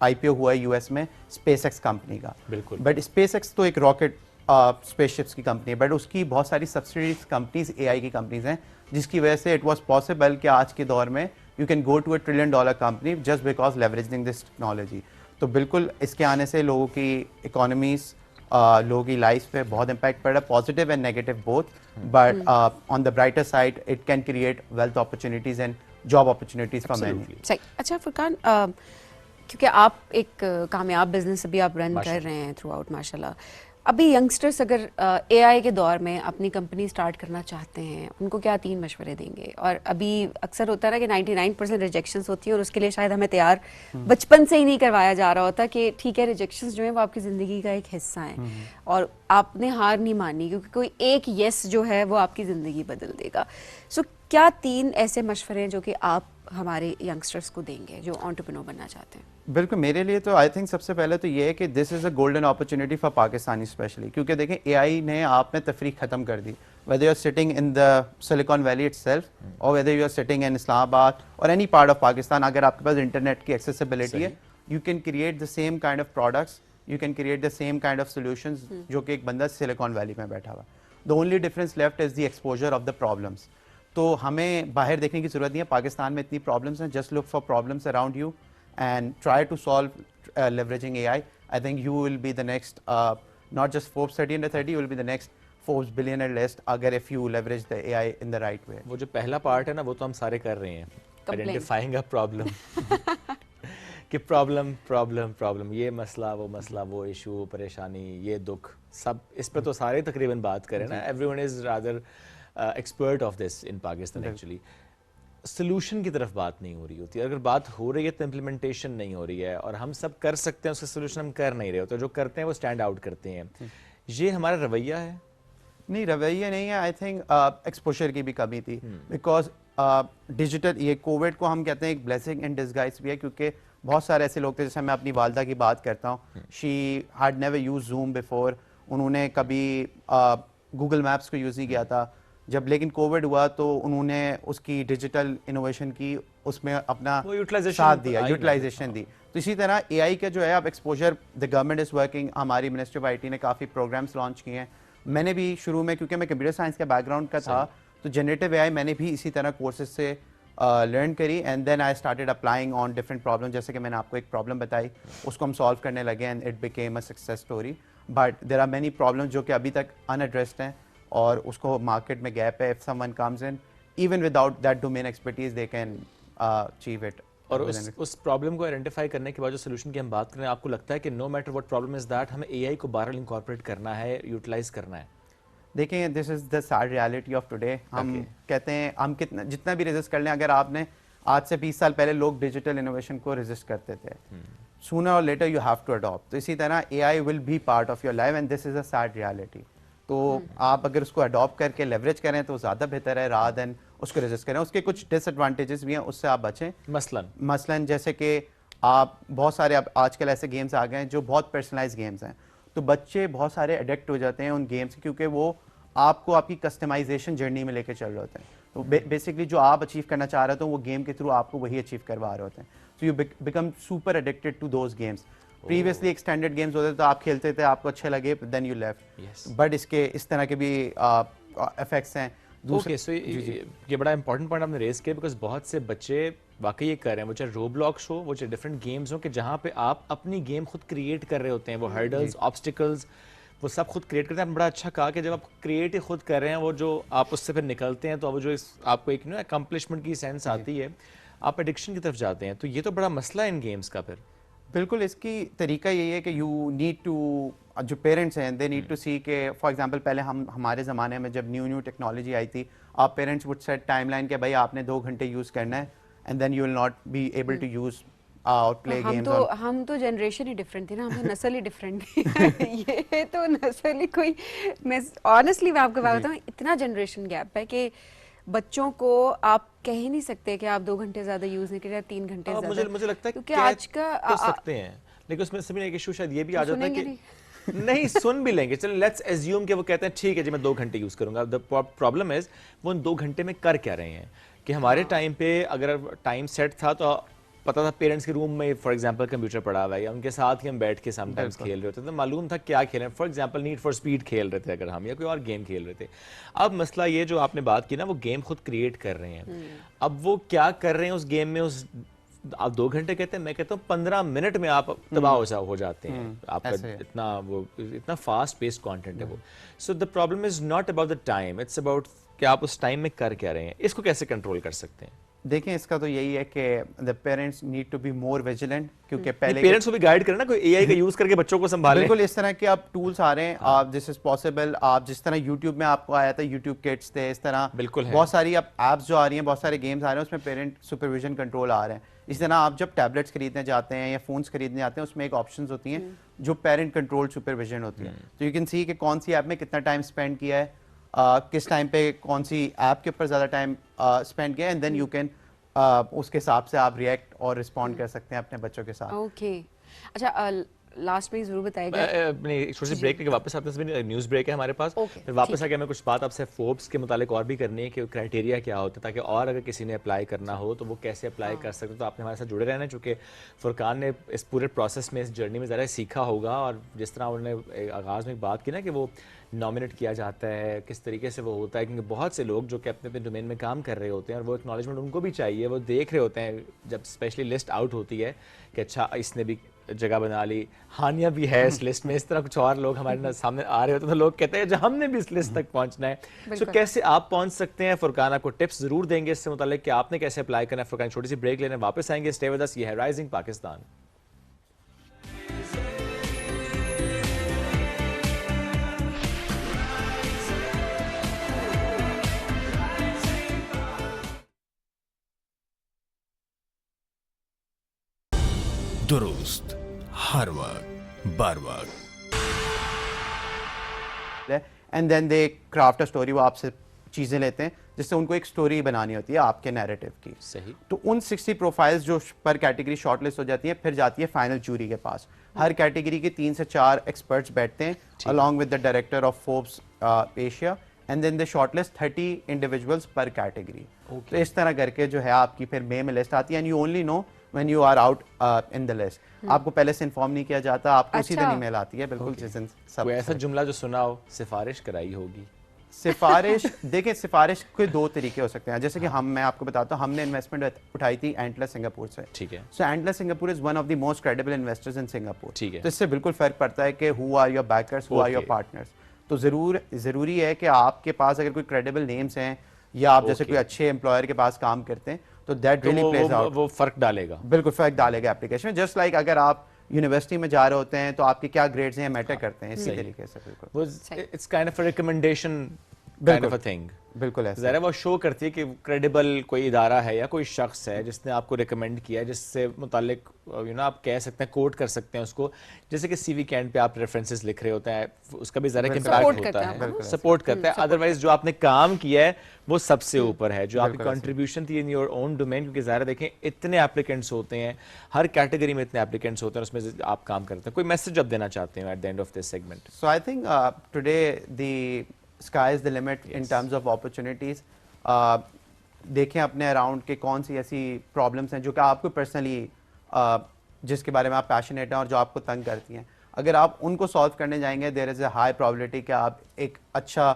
आईपीओ हुआ है यूएस में स्पेसएक्स कंपनी का। बिल्कुल। बट स्पेसएक्स तो एक रॉकेट स्पेसशिप्स की कंपनी है, बट उसकी बहुत सारी सब्सिडीज कंपनीज एआई की कंपनीज हैं, जिसकी वजह से इट वाज पॉसिबल कि आज के दौर में you can go to $1 trillion company just because leveraging this technology. तो बिल्कुल इसके आने से लोगों की इकोनॉमीज, लोगों की लाइफ पे बहुत इम्पैक्ट पड़ रहा है, positive and negative both, but on the brighter side it can create wealth opportunities and job opportunities for many. सही। अच्छा फुरकान, क्योंकि आप एक कामयाब बिजनेस अभी आप रन कर रहे हैं थ्रू आउट माशाल्लाह, अभी यंगस्टर्स अगर एआई के दौर में अपनी कंपनी स्टार्ट करना चाहते हैं, उनको क्या 3 मशवरे देंगे? और अभी अक्सर होता है ना कि 99% रिजेक्शंस होती हैं और उसके लिए शायद हमें तैयार बचपन से ही नहीं करवाया जा रहा होता कि ठीक है रिजेक्शंस जो है वो आपकी ज़िंदगी का एक हिस्सा है और आपने हार नहीं माननी, क्योंकि कोई एक येस जो है वो आपकी ज़िंदगी बदल देगा। सो क्या 3 ऐसे मशवरे हैं जो कि आप हमारे यंगस्टर्स को देंगे जो एंटरप्रेन्योर बनना चाहते हैं? बिल्कुल, मेरे लिए तो आई थिंक सबसे पहले तो ये है कि this is a golden opportunity for Pakistani specially, क्योंकि देखें एआई ने आप में तफरीक ख़त्म कर दी। Whether you are sitting in the Silicon Valley itself और whether you are sitting in Islamabad और एनी पार्ट ऑफ पाकिस्तान, अगर आपके पास इंटरनेट की एक्सेसिबिलिटी है, you can create the same kind of products, you can create the same kind of solutions जो कि एक बंदा सिलिकॉन वैली में बैठा हुआ। The only difference left is the exposure of the problems. तो हमें बाहर देखने की ज़रूरत नहीं है, पाकिस्तान में इतनी प्रॉब्लम्स हैं, just look for problems around you and try to solve leveraging AI. I think you will be the next, not just Forbes 30 under 30, you will be the next Forbes billionaire list अगर if you leverage the AI in the right way. वो जो पहला part है ना वो तो हम सारे कर रहे हैं, आइडेंटिफाइंग अ प्रॉब्लम कि प्रॉब्लम ये मसला वो इशू, वो परेशानी, ये दुख, सब इस पे तो सारे तकरीबन बात करें ना। Everyone is rather expert of this in Pakistan actually. Solution की तरफ बात नहीं हो रही होती, अगर बात हो रही है तो इम्प्लीमेंटेशन नहीं हो रही है, और हम सब कर सकते हैं उसका सोल्यूशन हम कर नहीं रहे होते, जो करते हैं वो स्टैंड आउट करते हैं। ये हमारा रवैया है? नहीं, रवैया नहीं है। आई थिंक एक्सपोजर की भी कमी थी, बिकॉज डिजिटल ये कोविड को हम कहते हैं एक ब्लेसिंग इन डिस्गाइज भी है, क्योंकि बहुत सारे ऐसे लोग थे, जैसे मैं अपनी वालदा की बात करता हूँ, she had never use zoom before, उन्होंने कभी गूगल मैप्स को यूज़ नहीं किया था। जब लेकिन कोविड हुआ तो उन्होंने उसकी डिजिटल इनोवेशन की, उसमें अपना साथ दिया, यूटिलाइजेशन दी। तो इसी तरह एआई का जो है अब exposure, the government is working, हमारी मिनिस्ट्री ऑफ आईटी ने काफ़ी प्रोग्राम्स लॉन्च किए हैं। मैंने भी शुरू में, क्योंकि मैं कंप्यूटर साइंस का बैकग्राउंड का था, तो जनरेटिव एआई मैंने भी इसी तरह कोर्सेज से लर्न करी, and then I started applying on different problem. जैसे कि मैंने आपको एक प्रॉब्लम बताई, उसको हम सॉल्व करने लगे and it became a success story. But there are many problems जो कि अभी तक अनएड्रेस्ड हैं और उसको मार्केट में गैप है। If someone comes in even without that domain expertise they can achieve it. और उस प्रॉब्लम को आइडेंटिफाई करने के बाद जो सोल्यूशन की हम बात करें, आपको लगता है कि no matter what problem is that हमें एआई को बहरहाल इंकॉर्पोरेट करना है, यूटिलाइज करना है? देखें, this is the sad reality of today. हम कहते हैं हम कितना जितना भी रेजिस्ट कर लें, अगर आपने आज से 20 साल पहले लोग डिजिटल इनोवेशन को रेजिस्ट करते थे, सूनर और later you have to adopt. तो इसी तरह AI will be part of your life and this is a sad reality. तो आप अगर उसको अडॉप्ट करके लेवरेज करें तो ज़्यादा बेहतर है, रादर देन उसको रेजिस्ट करें। उसके कुछ डिसएडवांटेजेस भी हैं, उससे आप बचें। मसलन जैसे कि आप बहुत सारे अब आजकल ऐसे गेम्स आ गए हैं जो बहुत पर्सनलाइज गेम्स हैं, तो बच्चे बहुत सारे एडिक्ट हो जाते हैं उन गेम्स, क्योंकि वो आपको आपकी कस्टमाइजेशन जर्नी में लेके चल रहे होते हैं। तो बेसिकली जो आप अचीव करना चाह रहे हो तो वो गेम के थ्रू आपको वही अचीव करवा रहे होते हैं। So you become super addicted to those games. Previously एक स्टैंडर्ड गेम्स होते थे तो आप खेलते थे, आपको अच्छे लगे, देन यू लेफ्ट। बट इसके इस तरह के भी इफेक्ट्स हैं। ओके, सो ये बड़ा इंपॉर्टेंट पॉइंट आपने रेज किया, बिकॉज बहुत से बच्चे वाकई ये कर रहे हैं, वो चाहे रोब्लॉक्स हो, वो चाहे डिफरेंट गेम्स हो, कि जहाँ पे आप अपनी गेम खुद क्रिएट कर रहे होते हैं, वो हर्डल्स, ऑब्स्टिकल्स, वो सब खुद क्रिएट करते हैं। बड़ा अच्छा कहा कि जब आप क्रिएट ही खुद कर रहे हैं, वो जो आप उससे फिर निकलते हैं तो वो जो आपको एक अकम्पलिशमेंट की सेंस आती है, आप एडिक्शन की तरफ जाते हैं। तो ये तो बड़ा मसला है इन गेम्स का। फिर बिल्कुल इसकी तरीका यही है कि यू नीड टू, जो पेरेंट्स हैं दे नीड टू सी के फॉर एग्जांपल पहले हमारे ज़माने में जब न्यू टेक्नोलॉजी आई थी, आप पेरेंट्स वुड सेट टाइमलाइन कि भाई आपने 2 घंटे यूज़ करना है and then you will not be able to use और प्ले गेम्स। हम तो जनरेशन ही डिफरेंट थी ना, हम तो नस्ल ही डिफरेंट थी। ये तो नस्ल ही कोई, मैं ऑनेस्टली मैं आपको बात बताऊं, इतना जनरेशन गैप है कि बच्चों को आप कह ही नहीं सकते कि आप 2 घंटे ज्यादा यूज नहीं करें, 3 घंटे ज्यादा। मुझे लगता है क्योंकि आज का कर सकते हैं, लेकिन उसमें सभी एक इशू शायद ये भी आ जाता है कि नहीं सुन भी लेंगे, चलो लेट्स एज्यूम कि वो कहते हैं ठीक है जी मैं 2 घंटे यूज करूंगा। द प्रॉब्लम इज वो उन 2 घंटे में कर क्या रहे हैं। कि हमारे टाइम पे अगर टाइम सेट था तो पता था पेरेंट्स के रूम में फॉर एग्जांपल कंप्यूटर पड़ा हुआ है या उनके साथ ही हम बैठ के समटाइम्स खेल रहे होते थे, तो मालूम था क्या खेल रहे हैं। For example need for speed खेल रहे थे अगर हम, या कोई और गेम खेल रहे थे। अब मसला ये जो आपने बात की ना, वो गेम खुद क्रिएट कर रहे हैं। अब वो क्या कर रहे हैं उस गेम में, उस आप 2 घंटे कहते हैं, मैं कहता हूँ 15 मिनट में आप तबाह हो जाते हैं। आपका इतना फास्ट पेस्ड कंटेंट है वो। So the problem is not about the time, it's about कि आप उस टाइम में कर क्या रहे हैं। इसको कैसे कंट्रोल कर सकते हैं? देखें इसका तो यही है कि the parents need to be more vigilant, क्योंकि पहले पेरेंट्स को भी गाइड करें ना, कोई एआई का यूज करके बच्चों को संभालें। बिल्कुल इस तरह के आप टूल्स आ रहे हैं, आप दिस इज पॉसिबल। आप जिस तरह यूट्यूब में आपको आया था, यूट्यूब किड्स थे, इस तरह बिल्कुल बहुत सारी अब ऐप्स जो आ रही हैं, बहुत सारे गेम्स आ रहे हैं, उसमें पेरेंट सुपरविजन कंट्रोल आ रहे हैं। इस तरह आप जब टैबलेट्स खरीदने जाते हैं या फोन्स खरीदने जाते हैं, उसमें एक ऑप्शंस होती हैं जो पेरेंट कंट्रोल सुपरविजन होती है। तो यू कैन सी कि कौन सी ऐप में कितना टाइम स्पेंड किया है, किस टाइम पे कौन सी ऐप के ऊपर ज़्यादा टाइम स्पेंड किया है, एंड देन यू कैन उसके हिसाब से आप रिएक्ट और रिस्पॉन्ड कर सकते हैं अपने बच्चों के साथ। ओके अच्छा, लास्ट में जरूर बताएगा। अपने छोटे से ब्रेक के वापस आते हैं, न्यूज़ ब्रेक है हमारे पास। फिर वापस आके हमें कुछ बात आपसे फोर्ब्स के मुतालिक और भी करनी है कि क्राइटेरिया क्या होता है, ताकि और अगर किसी ने अप्लाई करना हो तो वो कैसे अप्लाई कर सकते। तो आपने हमारे साथ जुड़े रहना, चूँकि फुरकान ने इस पूरे प्रोसेस में, इस जर्नी में ज़रा सीखा होगा। और जिस तरह उन्होंने आगाज़ में बात की ना कि वो नॉमिनेट किया जाता है, किस तरीके से वो होता है, क्योंकि बहुत से लोग जो कि अपने अपने डोमेन में काम कर रहे होते हैं और वो एक्नॉलेजमेंट उनको भी चाहिए। वो देख रहे होते हैं जब स्पेशली लिस्ट आउट होती है कि अच्छा इसने भी जगह बना ली, हानिया भी है इस लिस्ट में, इस तरह कुछ और लोग हमारे सामने आ रहे होते हैं, तो लोग कहते हैं हमने भी इस लिस्ट तक पहुंचना है। सो कैसे आप पहुंच सकते हैं? फुरकान आपको टिप्स जरूर देंगे इससे मुतालिक कि आपने कैसे अप्लाई करना है। फुरकान छोटी सी ब्रेक लेने वापस आएंगे, स्टे विद अस। ये है राइजिंग पाकिस्तान। दुरुस्त हर वक्त बार वक्त। And then they craft a story, वो आपसे चीज़ें लेते हैं जिससे उनको एक स्टोरी बनानी होती है आपके नैरेटिव की। सही। तो उन 60 प्रोफाइल्स जो पर कैटेगरी शॉर्टलिस्ट हो जाती हैं, फिर जाती है फाइनल जूरी के पास। हर कैटेगरी के 3 से 4 एक्सपर्ट्स बैठते हैं along with the director of Forbes Asia, and then they shortlist 30 individuals per category. तो इस तरह करके जो है आपकी फिर मे में लिस्ट आती है, and you only know when you are out in the list। आपको पहले से इन्फॉर्म नहीं किया जाता, आपको उसी दिन ईमेल आती है। बिल्कुल जिस दिन कोई ऐसा जुमला जो सुना हो, सिफारिश कराई होगी। सिफारिश देखिए, सिफारिश के 2 तरीके हो सकते हैं। जैसे कि मैं आपको बताता हूँ, हमने इन्वेस्टमेंट उठाई थी एंटलस सिंगापुर से। ठीक है। So Antlers Singapore is one of the most credible investors in Singapore. ठीक है। तो इससे बिल्कुल फर्क पड़ता है कि who are your backers, who are your partners. तो ज़रूरी है कि आपके पास अगर कोई क्रेडिबल नेम्स हैं या आप जैसे कोई अच्छे एम्प्लॉयर के पास काम करते हैं, तो दैट रियली प्लेज आउट। वो फर्क डालेगा, बिल्कुल फर्क डालेगा एप्लीकेशन में। जस्ट लाइक अगर आप यूनिवर्सिटी में जा रहे होते हैं तो आपके क्या ग्रेड्स हैं मैटर करते हैं, इसी तरीके से। बिल्कुल it's kind of a recommendation kind of a thing. बिल्कुल ऐसा ज़रा वो शो करती है कि क्रेडिबल कोई इदारा है या कोई शख्स है जिसने आपको रिकमेंड किया है, जिससे मुतालिक आप कह सकते हैं, कोट कर सकते हैं उसको। जैसे कि सीवी कैंड पे आप रेफरेंसेस लिख रहे होते हैं, उसका भी ज़रा इम्पैक्ट होता है, सपोर्ट करता है। अदरवाइज जो आपने काम किया है वो सबसे ऊपर है, जो आपकी कंट्रीब्यूशन थी इन योर ओन डोमेन। क्योंकि ज़रा देखें इतने एप्लीकेंट्स होते हैं, हर कैटेगरी में इतने एप्लीकेंट्स होते हैं, उसमें आप काम करते हैं। कोई मैसेज आप देना चाहते हैं at the end of this segment? So I think today the sky is the limit in terms of opportunities. देखें अपने अराउंड के कौन सी ऐसी प्रॉब्लम्स हैं जो कि आपको पर्सनली जिसके बारे में आप पैशनेट हैं और जो आपको तंग करती हैं। अगर आप उनको सॉल्व करने जाएंगे, there is a high probability कि आप एक अच्छा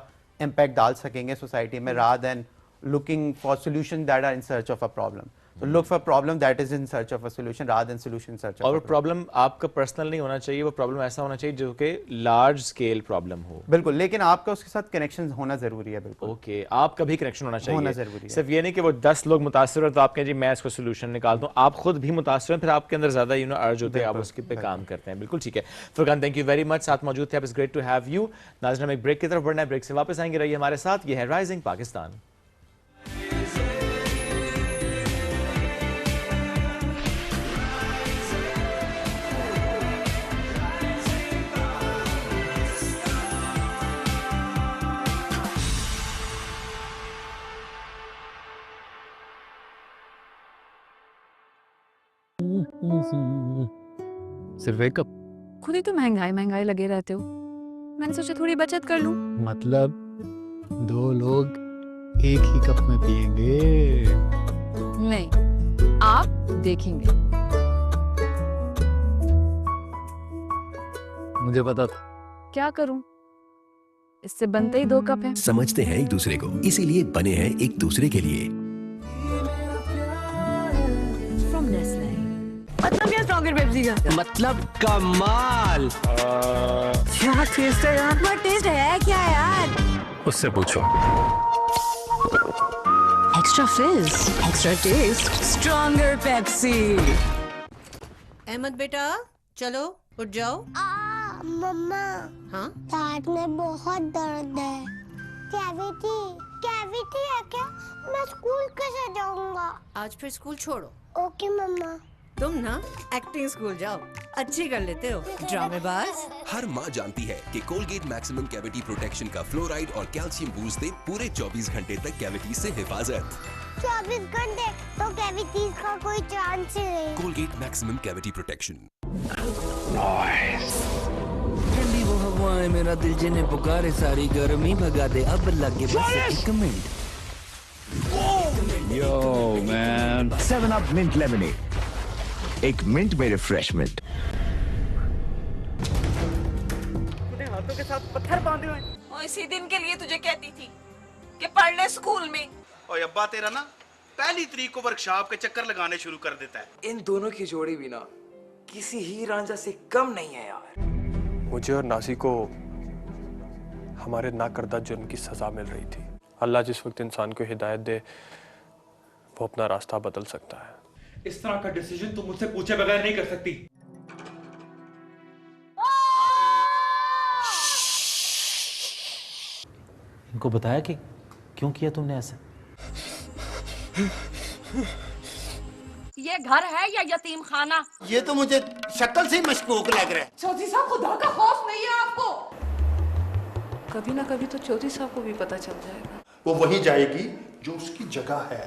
इम्पैक्ट डाल सकेंगे सोसाइटी में, rather than looking for solution that are in search of a problem. तो look for problem that is in search of a solution rather than solution search of. और वो प्रॉब्लम आपका पर्सनल नहीं होना चाहिए, वो प्रॉब्लम ऐसा होना चाहिए जो कि लार्ज स्केल प्रॉब्लम हो। बिल्कुल, लेकिन आपका उसके साथ कनेक्शन होना जरूरी है। बिल्कुल ओके, आपका भी कनेक्शन होना चाहिए, होना जरूरी है। सिर्फ ये नहीं कि वो 10 लोग मुतासिर हो तो आप कहें जी मैं इसको सोल्यूशन निकालता हूँ, आप खुद भी मुतासिर हैं, फिर आपके अंदर ज्यादा अर्ज होते हैं, आप उसके पे काम करते हैं। बिल्कुल ठीक है Furqan, thank you very much, साथ मौजूद थे आप, it's great to have you. नाज़रीन, हम एक ब्रेक की तरफ बढ़ना है, ब्रेक से वापस आएंगे, रहिए हमारे साथ। ये है राइजिंग पाकिस्तान। सिर्फ एक कप? खुद ही तो महंगाई लगे रहते हो, मैंने सोचा थोड़ी बचत कर लूं। मतलब 2 लोग एक ही कप में पिएंगे? नहीं, आप देखेंगे। मुझे पता था। क्या करूं, इससे बनते ही 2 कप हैं। समझते हैं एक दूसरे को, इसीलिए बने हैं एक दूसरे के लिए। मतलब क्या स्ट्रॉन्गर पेप्सी का? मतलब कमाल। क्या टेस्ट है यार? what टेस्ट है क्या यार? उससे पूछो। Extra fizz, extra taste, stronger Pepsi. Ahmad बेटा चलो उठ जाओ। मम्मा, हाँ पेट में बहुत दर्द है। कैविटी कैविटी है क्या? मैं स्कूल कैसे जाऊंगा? आज फिर स्कूल छोड़ो। ओके मम्मा। तुम ना एक्टिंग स्कूल जाओ, अच्छी कर लेते हो ड्रामेबाज। हर माँ जानती है कि कोलगेट मैक्सिमम कैविटी प्रोटेक्शन का फ्लोराइड और कैल्शियम बूस्ट दे पूरे 24 घंटे तक कैविटी से हिफाजत। 24 घंटे तो कैविटीज का कोई चांस ही नहीं। Colgate maximum cavity protection. ठंडी वो हवाएं, मेरा दिल जिन्हें पुकारे, सारी गर्मी भगा दे अब लगे बस एक minute. Yo man, 7 Up Mint Lemonade, एक मिंट में रिफ्रेशमेंट। तूने हाथों के साथ पत्थर बांधे हुए। और इसी दिन के लिए तुझे कहती थी कि पढ़ ले स्कूल में। और अब्बा तेरा ना पहली तरीक को वर्कशॉप के चक्कर लगाने शुरू कर देता है। इन दोनों की जोड़ी भी ना किसी हीर रांझा से कम नहीं है यार। मुझे और नासी को हमारे नाकर्दा जुर्म की सजा मिल रही थी। अल्लाह जिस वक्त इंसान को हिदायत दे वो अपना रास्ता बदल सकता है। इस तरह का डिसीजन तुम मुझसे पूछे बगैर नहीं कर सकती। इनको बताया कि क्यों किया तुमने ऐसा? ये घर है या यतीम खाना? ये तो मुझे शक्ल से ही मशकूक लग रहा है। चौधरी साहब खुदा का खौफ नहीं है आपको? कभी ना कभी तो चौधरी साहब को भी पता चल जाएगा। वो वहीं जाएगी जो उसकी जगह है।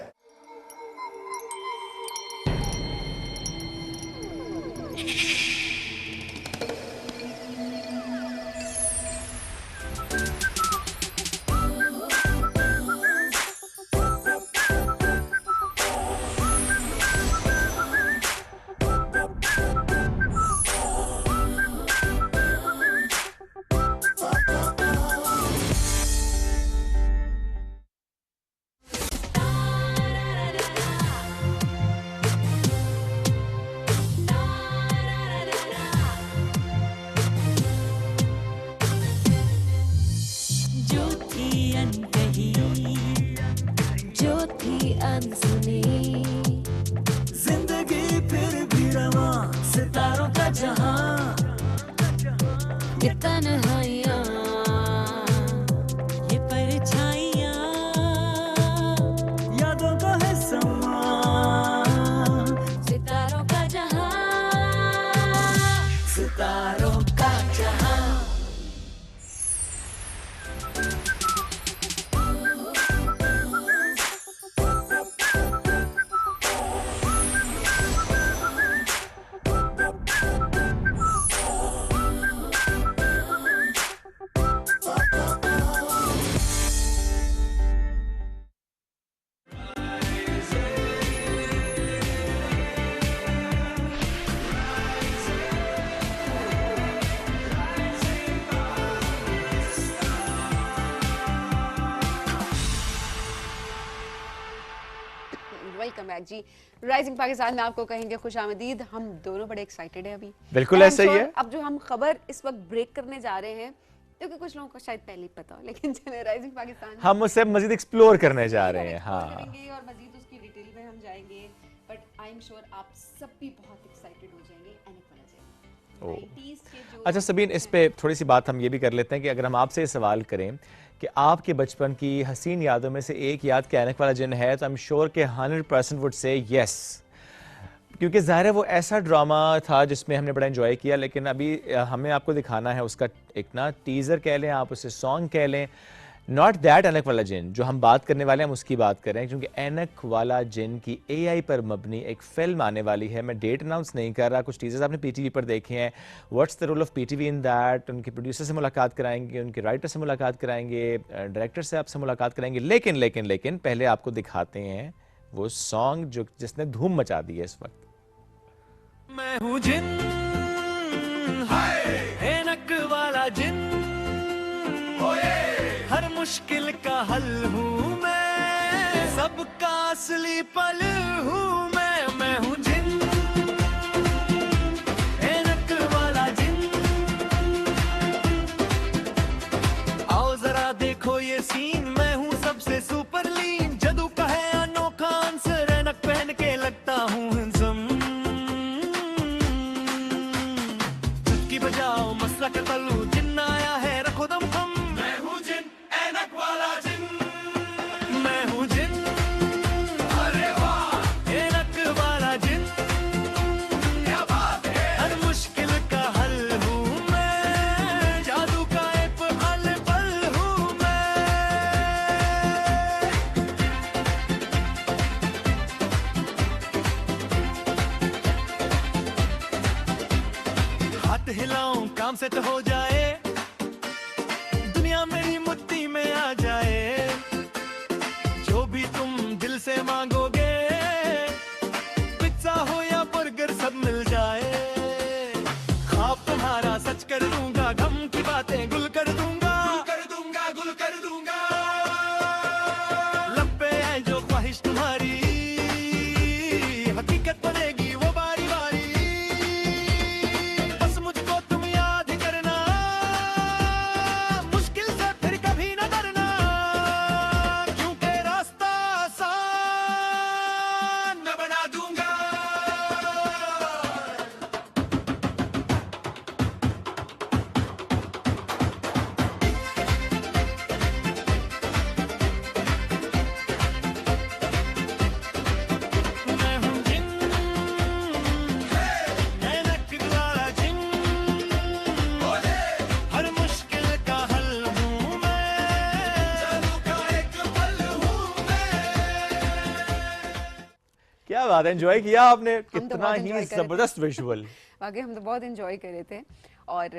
जिंदगी फिर भी रवा, सितारों का जहां, ये तन्हाइयां, ये परछाइयां, यादों का है समा, सितारों का जहां, सितारों का जहां। वेलकम बैक जी। राइजिंग पाकिस्तान में आपको कहेंगे खुश आमदीद। हम दोनों बड़े एक्साइटेड हैं अभी। बिल्कुल ऐसा ही है। अब जो हम खबर इस वक्त ब्रेक करने जा रहे हैं, क्योंकि कुछ लोगों को शायद पहले ही पता हो, लेकिन चले राइजिंग पाकिस्तान हम उससे मजीद एक्सप्लोर करने जा रहे हैं। हाँ, करेंगे और मजीद उसकी डिटेल में हम जाएंगे। बट आई एम श्योर आप सब भी बहुत एक्साइटेड हो जाएंगे एनक वाला जाएंगे 90s के जो। अच्छा सबीन, इस पे थोड़ी सी बात हम ये भी कर लेते हैं कि अगर हम आपसे ये सवाल करें कि आपके बचपन की हसीन यादों में से एक याद क्या ऐनक वाला जिन है, तो आई एम श्योर कि 100% वुड से यस, क्योंकि ज़ाहिर है वो ऐसा ड्रामा था जिसमें हमने बड़ा एंजॉय किया। लेकिन अभी हमें आपको दिखाना है उसका एक ना टीज़र कह लें, आप उसे सॉन्ग कह लें। नॉट दैट ऐनक वाला जिन जो हम बात करने वाले हैं, हम उसकी बात कर रहे हैं, क्योंकि ऐनक वाला जिन की AI पर मबनी एक फिल्म आने वाली है। मैं डेट अनाउंस नहीं कर रहा, कुछ टीजर्स आपने PTV पर देखे हैं। What's the role of PTV in that, उनके प्रोड्यूसर से मुलाकात कराएंगे, उनके राइटर से मुलाकात कराएंगे, डायरेक्टर से आपसे मुलाकात कराएंगे। लेकिन लेकिन लेकिन पहले आपको दिखाते हैं वो सॉन्ग जो जिसने धूम मचा दी है इस वक्त। मैं हूँ जिन, ऐनक वाला जिन, हर मुश्किल का हल हूँ मैं, सबका असली पल हूँ मैं हूँ जिन, ऐनक वाला जिन। आओ जरा देखो ये सीन, मैं हूँ सबसे सुपर लीन, जदू का है अनोखा आंसर, ऐनक पहन के लगता हूँ हैंडसम। चुटकी बजाओ मसला कर तलू, जिन आया है रखो दम हम। मैं हूँ जिन, ऐनक वाला जिन, मैं हूँ जिन, अरे वाह, ऐनक वाला जिन, क्या बात है, हर मुश्किल का हल हूँ मैं, जादू का एक पल पल हूँ मैं। हाथ हिलाऊं काम से तो हो जाए, दुनिया मेरी मुट्ठी में आ जाए, जो भी तुम दिल से मांगोगे, पिज्जा हो या बर्गर सब मिल जाए। ख्वाब तुम्हारा सच कर दूंगा, गम की बातें गुल कर दूंगा, गुल कर दूंगा। लब पे है जो ख्वाहिश तुम्हारी, हकीकत बनेगी वो बारी बारी। बस मुझको तुम याद ही करना, मुश्किल से फिर कभी न डरना, क्योंकि रास्ता आसान मैं बना दूंगा। मैं हूँ जिन, ऐनक वाला जिन, हर मुश्किल का हल हूँ मैं, जादू का एक पल हूँ मैं। क्या बात है, एंजॉय किया आपने, तो कितना बहुत ही enjoy कर रहे थे। जबरदस्त विजुअल। आगे हम तो बहुत एंजॉय कर रहे थे। और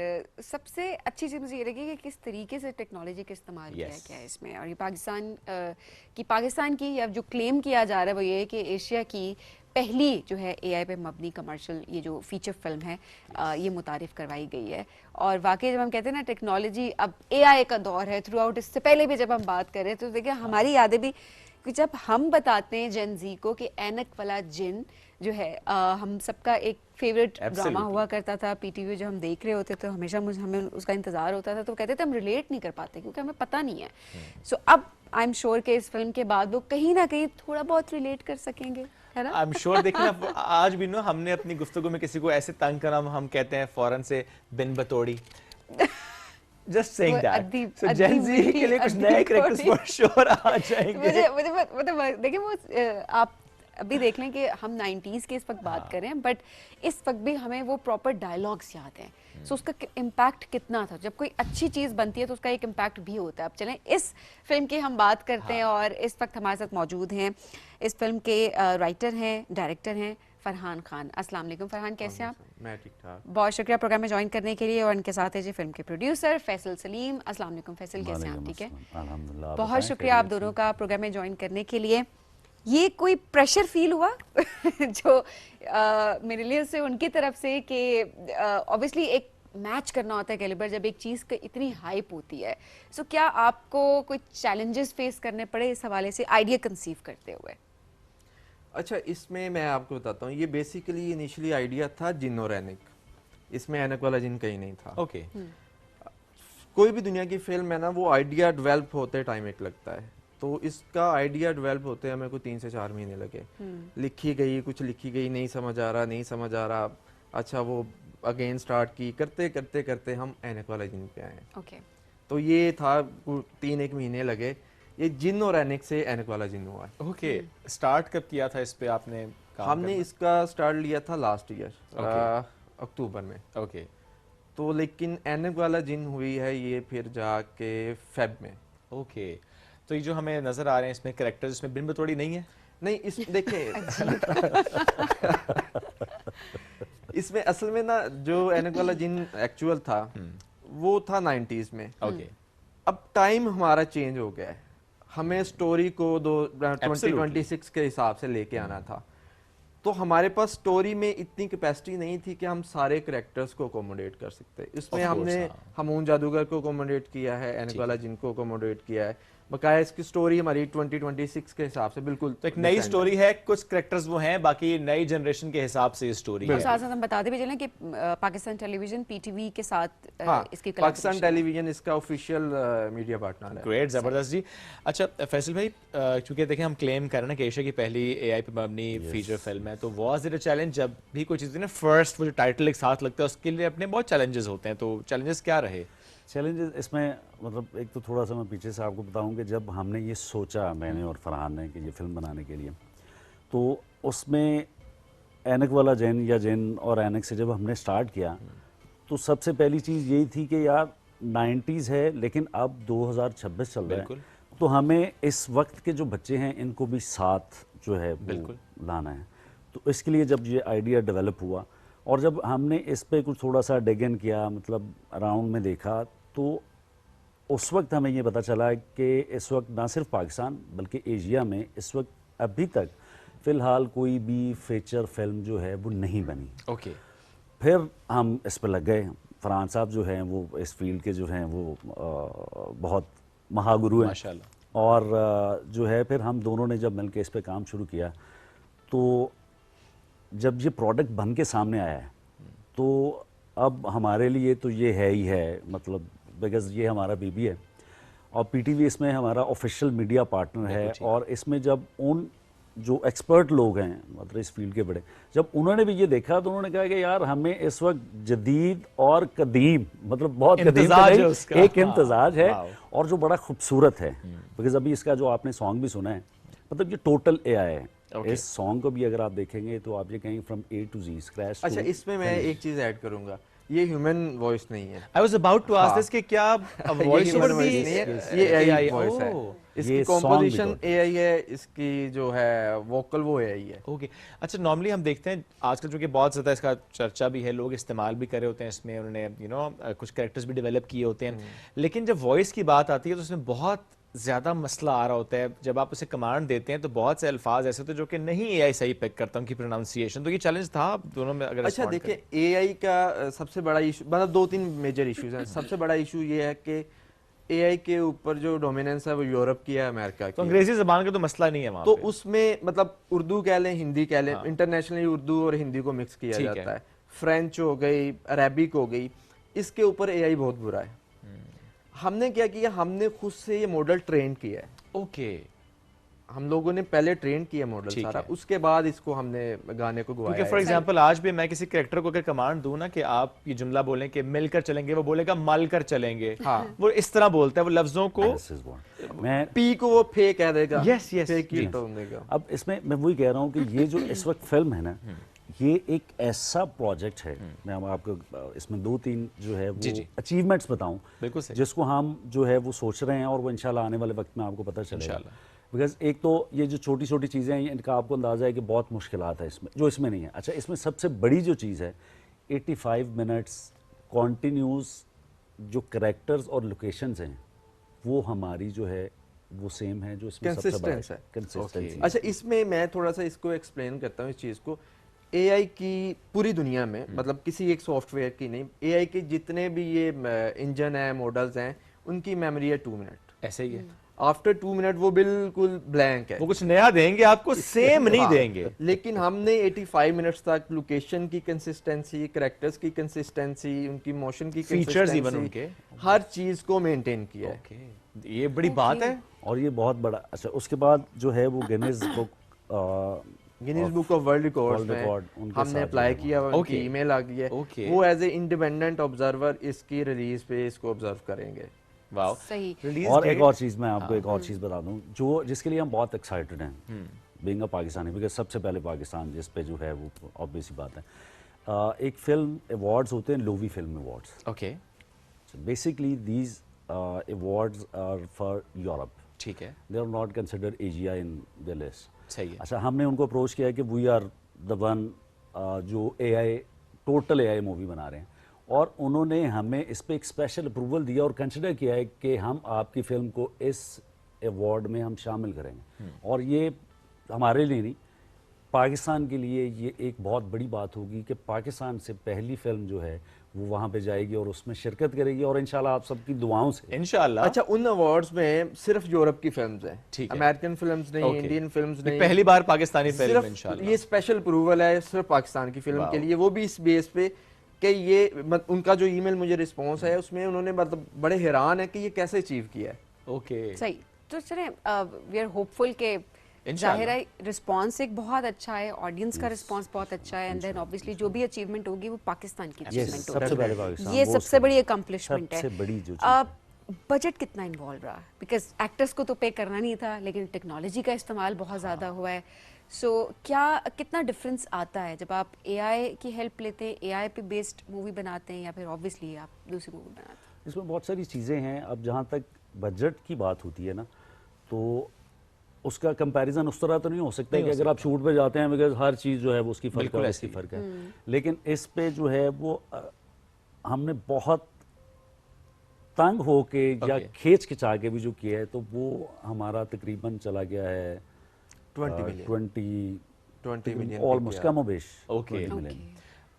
सबसे अच्छी चीज़ मुझे ये लगी कि किस तरीके से टेक्नोलॉजी का इस्तेमाल किया Yes. गया है इसमें। और ये पाकिस्तान की या जो क्लेम किया जा रहा है वो ये है कि एशिया की पहली जो है AI पे मबनी कमर्शियल ये जो फीचर फिल्म है ये मुतारिफ करवाई गई है। और वाकई जब हम कहते हैं ना टेक्नोलॉजी अब AI का दौर है थ्रू आउट, इससे पहले भी जब हम बात कर रहे हैं तो देखिए हमारी यादें भी कि जब हम बताते हैं जेन जी को कि ऐनक वाला जिन जो है हम सबका एक फेवरेट ड्रामा Absolutely. हुआ करता था PTV, जो हम देख रहे होते तो हमेशा हमें उसका इंतजार होता था, तो कहते थे हम रिलेट नहीं कर पाते क्योंकि हमें पता नहीं है। सो अब आई एम श्योर कि इस फिल्म के बाद वो कहीं ना कहीं थोड़ा बहुत रिलेट कर सकेंगे, है ना? I am sure. देखिए ना, आज भी ना हमने अपनी गुफ्तगू में किसी को ऐसे तंग करना, हम कहते हैं फौरन से बिन बतौड़ी। Just saying that. So Gen Z के लिए कुछ नए कैरेक्टर्स फॉर श्योर आ जाएंगे। मुझे मतलब देखिए वो आप अभी देख लें कि हम 90s के इस वक्त बात कर रहे हैं, बट इस वक्त भी हमें वो प्रॉपर डायलॉग्स याद हैं। सो उसका इम्पैक्ट कितना था, जब कोई अच्छी चीज़ बनती है तो उसका एक इम्पैक्ट भी होता है। अब चलें इस फिल्म की हम बात करते हैं और इस वक्त हमारे साथ मौजूद हैं इस फिल्म के राइटर हैं, डायरेक्टर हैं फरहान खान। अस्सलाम वालेकुम फरहान, कैसे हैं आप? मैं ठीक ठाक। बहुत शुक्रिया प्रोग्राम में ज्वाइन करने के लिए। और इनके साथ है जी फिल्म के प्रोड्यूसर फैसल सलीम। अस्सलाम वालेकुम फैसल, कैसे हैं आप? ठीक है, अल्हम्दुलिल्लाह। बहुत शुक्रिया आप दोनों का प्रोग्राम में ज्वाइन करने के लिए। ये कोई प्रेशर फील हुआ जो मेरे लिए से उनकी तरफ से कि ऑब्वियसली एक मैच करना होता है कैलिबर जब एक चीज़ की इतनी हाइप होती है। सो क्या आपको कोई चैलेंजेस फेस करने पड़े इस हवाले से आइडिया कंसीव करते हुए? अच्छा, इसमें मैं आपको बताता हूँ, ये बेसिकली इनिशियली आइडिया था जिन और एनिक, इसमें एनिक वाला जिन कहीं नहीं था। ओके। कोई भी दुनिया की फिल्म है ना, वो आइडिया डेवलप होते टाइम एक लगता है, तो इसका आइडिया डेवलप होते हमें को 3 से 4 महीने लगे। लिखी गई, कुछ लिखी गई, नहीं समझ आ रहा, अच्छा वो अगेन स्टार्ट की, करते करते करते हम एनिक वाला जिन पे आए। ओके। तो ये था 3-1 महीने लगे, ये जिन और एनिक से एनिक वाला जिन हुआ है। ओके। स्टार्ट कब किया था इस पे आपने काम हमने करना? इसका स्टार्ट लिया था लास्ट ईयर अक्टूबर में। ओके। तो लेकिन एनिक वाला जिन हुई है ये फिर जाके फेब में। ओके। तो ये जो हमें नजर आ रहे हैं इसमें कैरेक्टर्स, इसमें बिन बतौड़ी नहीं है? नहीं, इस देखें इसमें असल में ना जो एनिक वाला जिन एक्चुअल था वो था 90s में। ओके। अब टाइम हमारा चेंज हो गया है, हमें स्टोरी को 2026 के हिसाब से लेके आना था, तो हमारे पास स्टोरी में इतनी कैपेसिटी नहीं थी कि हम सारे कैरेक्टर्स को अकोमोडेट कर सकते। इसमें हमने हमून जादूगर को अकोमोडेट किया है, एनिक वाला जिन को अकोमोडेट किया है, बकाया इसकी स्टोरी हमारी 2026 के हिसाब से बिल्कुल तो एक नई स्टोरी है, कुछ कैरेक्टर्स वो हैं, बाकी नई जनरेशन के हिसाब से ये स्टोरी है। साथ साथ हम बताते भी चलें कि पाकिस्तान टेलीविजन पीटीवी के साथ इसकी पाकिस्तान टेलीविजन इसका ऑफिशियल मीडिया पार्टनर है। ग्रेट, जबरदस्त जी। अच्छा फैसल भाई, क्योंकि देखें हम क्लेम कर रहे हैं कि एशिया की पहली एआई पे मबनी फीचर फिल्म है, तो वाज इट अ चैलेंज जब भी कोई चीज़ ना फर्स्ट वो जो टाइटल एक साथ लगता है उसके लिए अपने बहुत चैलेंजेस होते हैं, तो चैलेंजेस क्या रहे? चैलेंजेस इसमें मतलब एक तो थोड़ा सा मैं पीछे से आपको बताऊं कि जब हमने ये सोचा, मैंने और फरहान ने, कि ये फिल्म बनाने के लिए, तो उसमें एनिक वाला जैन या जैन और एनिक से जब हमने स्टार्ट किया तो सबसे पहली चीज़ यही थी कि यार 90s है लेकिन अब 2026 चल रहा है, तो हमें इस वक्त के जो बच्चे हैं इनको भी साथ जो है वो लाना है। तो इसके लिए जब ये आइडिया डेवलप हुआ और जब हमने इस पे कुछ थोड़ा सा डिगन किया, मतलब अराउंड में देखा, तो उस वक्त हमें ये पता चला कि इस वक्त ना सिर्फ पाकिस्तान बल्कि एशिया में इस वक्त अभी तक फ़िलहाल कोई भी फीचर फिल्म जो है वो नहीं बनी। ओके। फिर हम इस पर लग गए। फरहान साहब जो हैं वो इस फील्ड के जो हैं वो बहुत महागुरु हैं माशाल्लाह, और जो है फिर हम दोनों ने जब मिलकर इस पर काम शुरू किया, तो जब ये प्रोडक्ट बन के सामने आया है तो अब हमारे लिए तो ये है ही है, मतलब बिकॉज़ ये हमारा बेबी है और पीटीवी इसमें हमारा ऑफिशियल मीडिया पार्टनर है, और इसमें जब उन जो एक्सपर्ट लोग हैं मतलब इस फील्ड के बड़े, जब उन्होंने भी ये देखा तो उन्होंने कहा कि यार हमें इस वक्त जदीद और कदीम, मतलब बहुत कदीम एक इम्तजाज है और जो बड़ा खूबसूरत है, बिकॉज़ अभी इसका जो आपने सॉन्ग भी सुना है, मतलब ये टोटल एआई है। इस सॉन्ग को भी अगर आप देखेंगे तो आप ये कहेंगे from A to Z scratch. अच्छा, इसमें मैं एक चीज ऐड करूंगा, ये ह्यूमन वॉइस नहीं है। I was about to ask this कि क्या वॉइस ओवर भी ये एआई वॉइस है, इसकी कंपोजिशन एआई है, इसकी जो है वोकल वो एआई है। ओके। अच्छा, नॉर्मली हम देखते हैं आजकल जो कि बहुत ज़्यादा इसका चर्चा भी है, लोग इस्तेमाल भी कर रहे होते हैं इसमें, उन्होंने कुछ कैरेक्टर्स भी डेवलप किए होते हैं, लेकिन जब वॉइस की बात आती है तो उसमें बहुत ज़्यादा मसला आ रहा होता है। जब आप उसे कमांड देते हैं तो बहुत से अल्फाज ऐसे होते हैं जो कि नहीं एआई सही पिक करता, उनकी प्रोनाउंसिएशन, तो ये चैलेंज था दोनों में। अगर अच्छा देखिए, एआई का सबसे बड़ा इशू, मतलब 2-3 मेजर इश्यूज हैं। सबसे बड़ा इशू ये है कि एआई के ऊपर जो डोमिनेंस है वो यूरोप की है, अमेरिका की। तो अंग्रेजी ज़बान का तो मसला नहीं है वहाँ तो उसमें मतलब उर्दू कह लें, हिंदी कह लें, इंटरनेशनली उर्दू और हिंदी को मिक्स किया जाता है। फ्रेंच हो गई, अरेबिक हो गई, इसके ऊपर एआई बहुत बुरा है। हमने क्या किया, हमने खुद से ये मॉडल ट्रेन किया है। ओके। हम लोगों ने पहले ट्रेन किया मॉडल सारा, उसके बाद इसको हमने गाने को गवाया। फॉर एग्जांपल आज भी मैं किसी कैरेक्टर को अगर कमांड दूं ना कि आप ये जुमला बोलें कि मिलकर चलेंगे, वो बोलेगा मल कर चलेंगे। हाँ। वो इस तरह बोलता है, वो लफ्जों को मैं पी को वो फे कह देगा। Yes yes. अब इसमें मैं वही कह रहा हूँ कि ये जो इस वक्त फिल्म है ना, ये एक ऐसा प्रोजेक्ट है, मैं आपको इसमें 2-3 जो है वो अचीवमेंट्स बताऊं जिसको हम जो है वो सोच रहे हैं और वो इंशाल्लाह आने वाले वक्त में आपको पता चलेगा। बिकॉज एक तो ये जो छोटी छोटी चीज़ें हैं इनका आपको अंदाज़ा है कि बहुत मुश्किलात है इसमें, जो इसमें नहीं है। अच्छा, इसमें सबसे बड़ी जो चीज़ है 85 मिनट्स कॉन्टीन्यूस जो करैक्टर्स और लोकेशंस हैं वो हमारी जो है वो सेम है, जो इसमें सबसे बड़ा है कंसिस्टेंसी। अच्छा, इसमें मैं थोड़ा सा इसको एक्सप्लेन करता हूँ इस चीज़ को। एआई की पूरी दुनिया में, मतलब किसी एक सॉफ्टवेयर की नहीं, एआई के जितने भी ये इंजन है, मॉडल्स हैं, उनकी मेमोरी है 2 मिनट। ऐसे ही है। आफ्टर 2 मिनट वो बिल्कुल ब्लैंक है, वो कुछ नया देंगे आपको, सेम नहीं देंगे। लेकिन हमने 85 मिनट्स तक लोकेशन की कंसिस्टेंसी, कैरेक्टर्स की कंसिस्टेंसी, उनकी मोशन की फीचर्स इवन उनके, हर चीज को मेंटेन किया है। ये बड़ी बात है और ये बहुत बड़ा। अच्छा, उसके बाद जो है वो Guinness book of world records में हमने अप्लाई किया, उनकी ईमेल आ गई है, वो एज ए इंडिपेंडेंट ऑब्जर्वर इसकी रिलीज पे इसको ऑब्जर्व करेंगे। वाओ, सही। और एक और चीज़ मैं आपको एक और चीज़ बता दूं जो जिसके लिए हम बहुत एक्साइटेड हैं बीइंग अ पाकिस्तानी, बिकॉज सबसे पहले पाकिस्तान जिस पे जो है वो ऑब्वियस बात है। एक फिल्म अवार्ड्स होते हैं, Lovie film awards. Okay, basically these awards are for Europe. ठीक है, they are not considered Asia in the list. सही है। अच्छा, हमने उनको अप्रोच किया कि वी आर द वन जो एआई टोटल एआई मूवी बना रहे हैं, और उन्होंने हमें इस पे एक स्पेशल अप्रूवल दिया और कंसिडर किया है कि हम आपकी फिल्म को इस अवार्ड में हम शामिल करेंगे। और ये हमारे लिए नहीं, पाकिस्तान के लिए ये एक बहुत बड़ी बात होगी कि पाकिस्तान से पहली फिल्म जो है वो वहाँ पे जाएगी और उसमें शिरकत करेगी, और इंशाल्लाह आप सबकी दुआओं से इंशाल्लाह। अच्छा, उन अवार्ड्स में सिर्फ यूरोप की फिल्म्स हैं, ठीक है, अमेरिकन फिल्म्स नहीं, इंडियन फिल्म्स नहीं, पहली बार पाकिस्तानी फिल्म इंशाल्लाह। ये स्पेशल अप्रूवल है सिर्फ पाकिस्तान की फिल्म के लिए, वो भी इस बेस पे कि ये उनका जो ईमेल मुझे रिस्पॉन्स है उसमें उन्होंने मतलब बड़े हैरान है कि ये कैसे अचीव किया है। ओके, सही। तो चले वी आर होपफुल के जाहिर है रिस्पांस एक बहुत अच्छा है, ऑडियंस का रिस्पांस बहुत अच्छा है, एंड देन ऑब्वियसली जो भी अचीवमेंट होगी वो पाकिस्तान की अचीवमेंट होगी। ये सबसे बड़ी अकम्पलिशमेंट है। बजट कितना इन्वॉल्व रहा? बिकॉज एक्टर्स को तो पे करना नहीं था, लेकिन टेक्नोलॉजी का इस्तेमाल बहुत ज़्यादा हुआ है। सो कितना डिफरेंस आता है जब आप एआई की हेल्प लेते हैं, एआई पे बेस्ड मूवी बनाते हैं, या फिर ऑब्वियसली आप दूसरी मूवी बनाते हैं? इसमें बहुत सारी चीज़ें हैं। अब जहाँ तक बजट की बात होती है ना, तो उसका कंपैरिजन उस तरह तो नहीं हो सकता है कि अगर आप शूट पे जाते हैं, बिकॉज हर चीज़ जो है वो उसकी फ़र्क है, उसकी फ़र्क है। लेकिन इस पे जो है वो हमने बहुत तंग हो के या खींच खिंचा के भी जो किया है, तो वो हमारा तकरीबन चला गया है 20 मिलियन ऑलमोस्ट, कम बेश। ओके,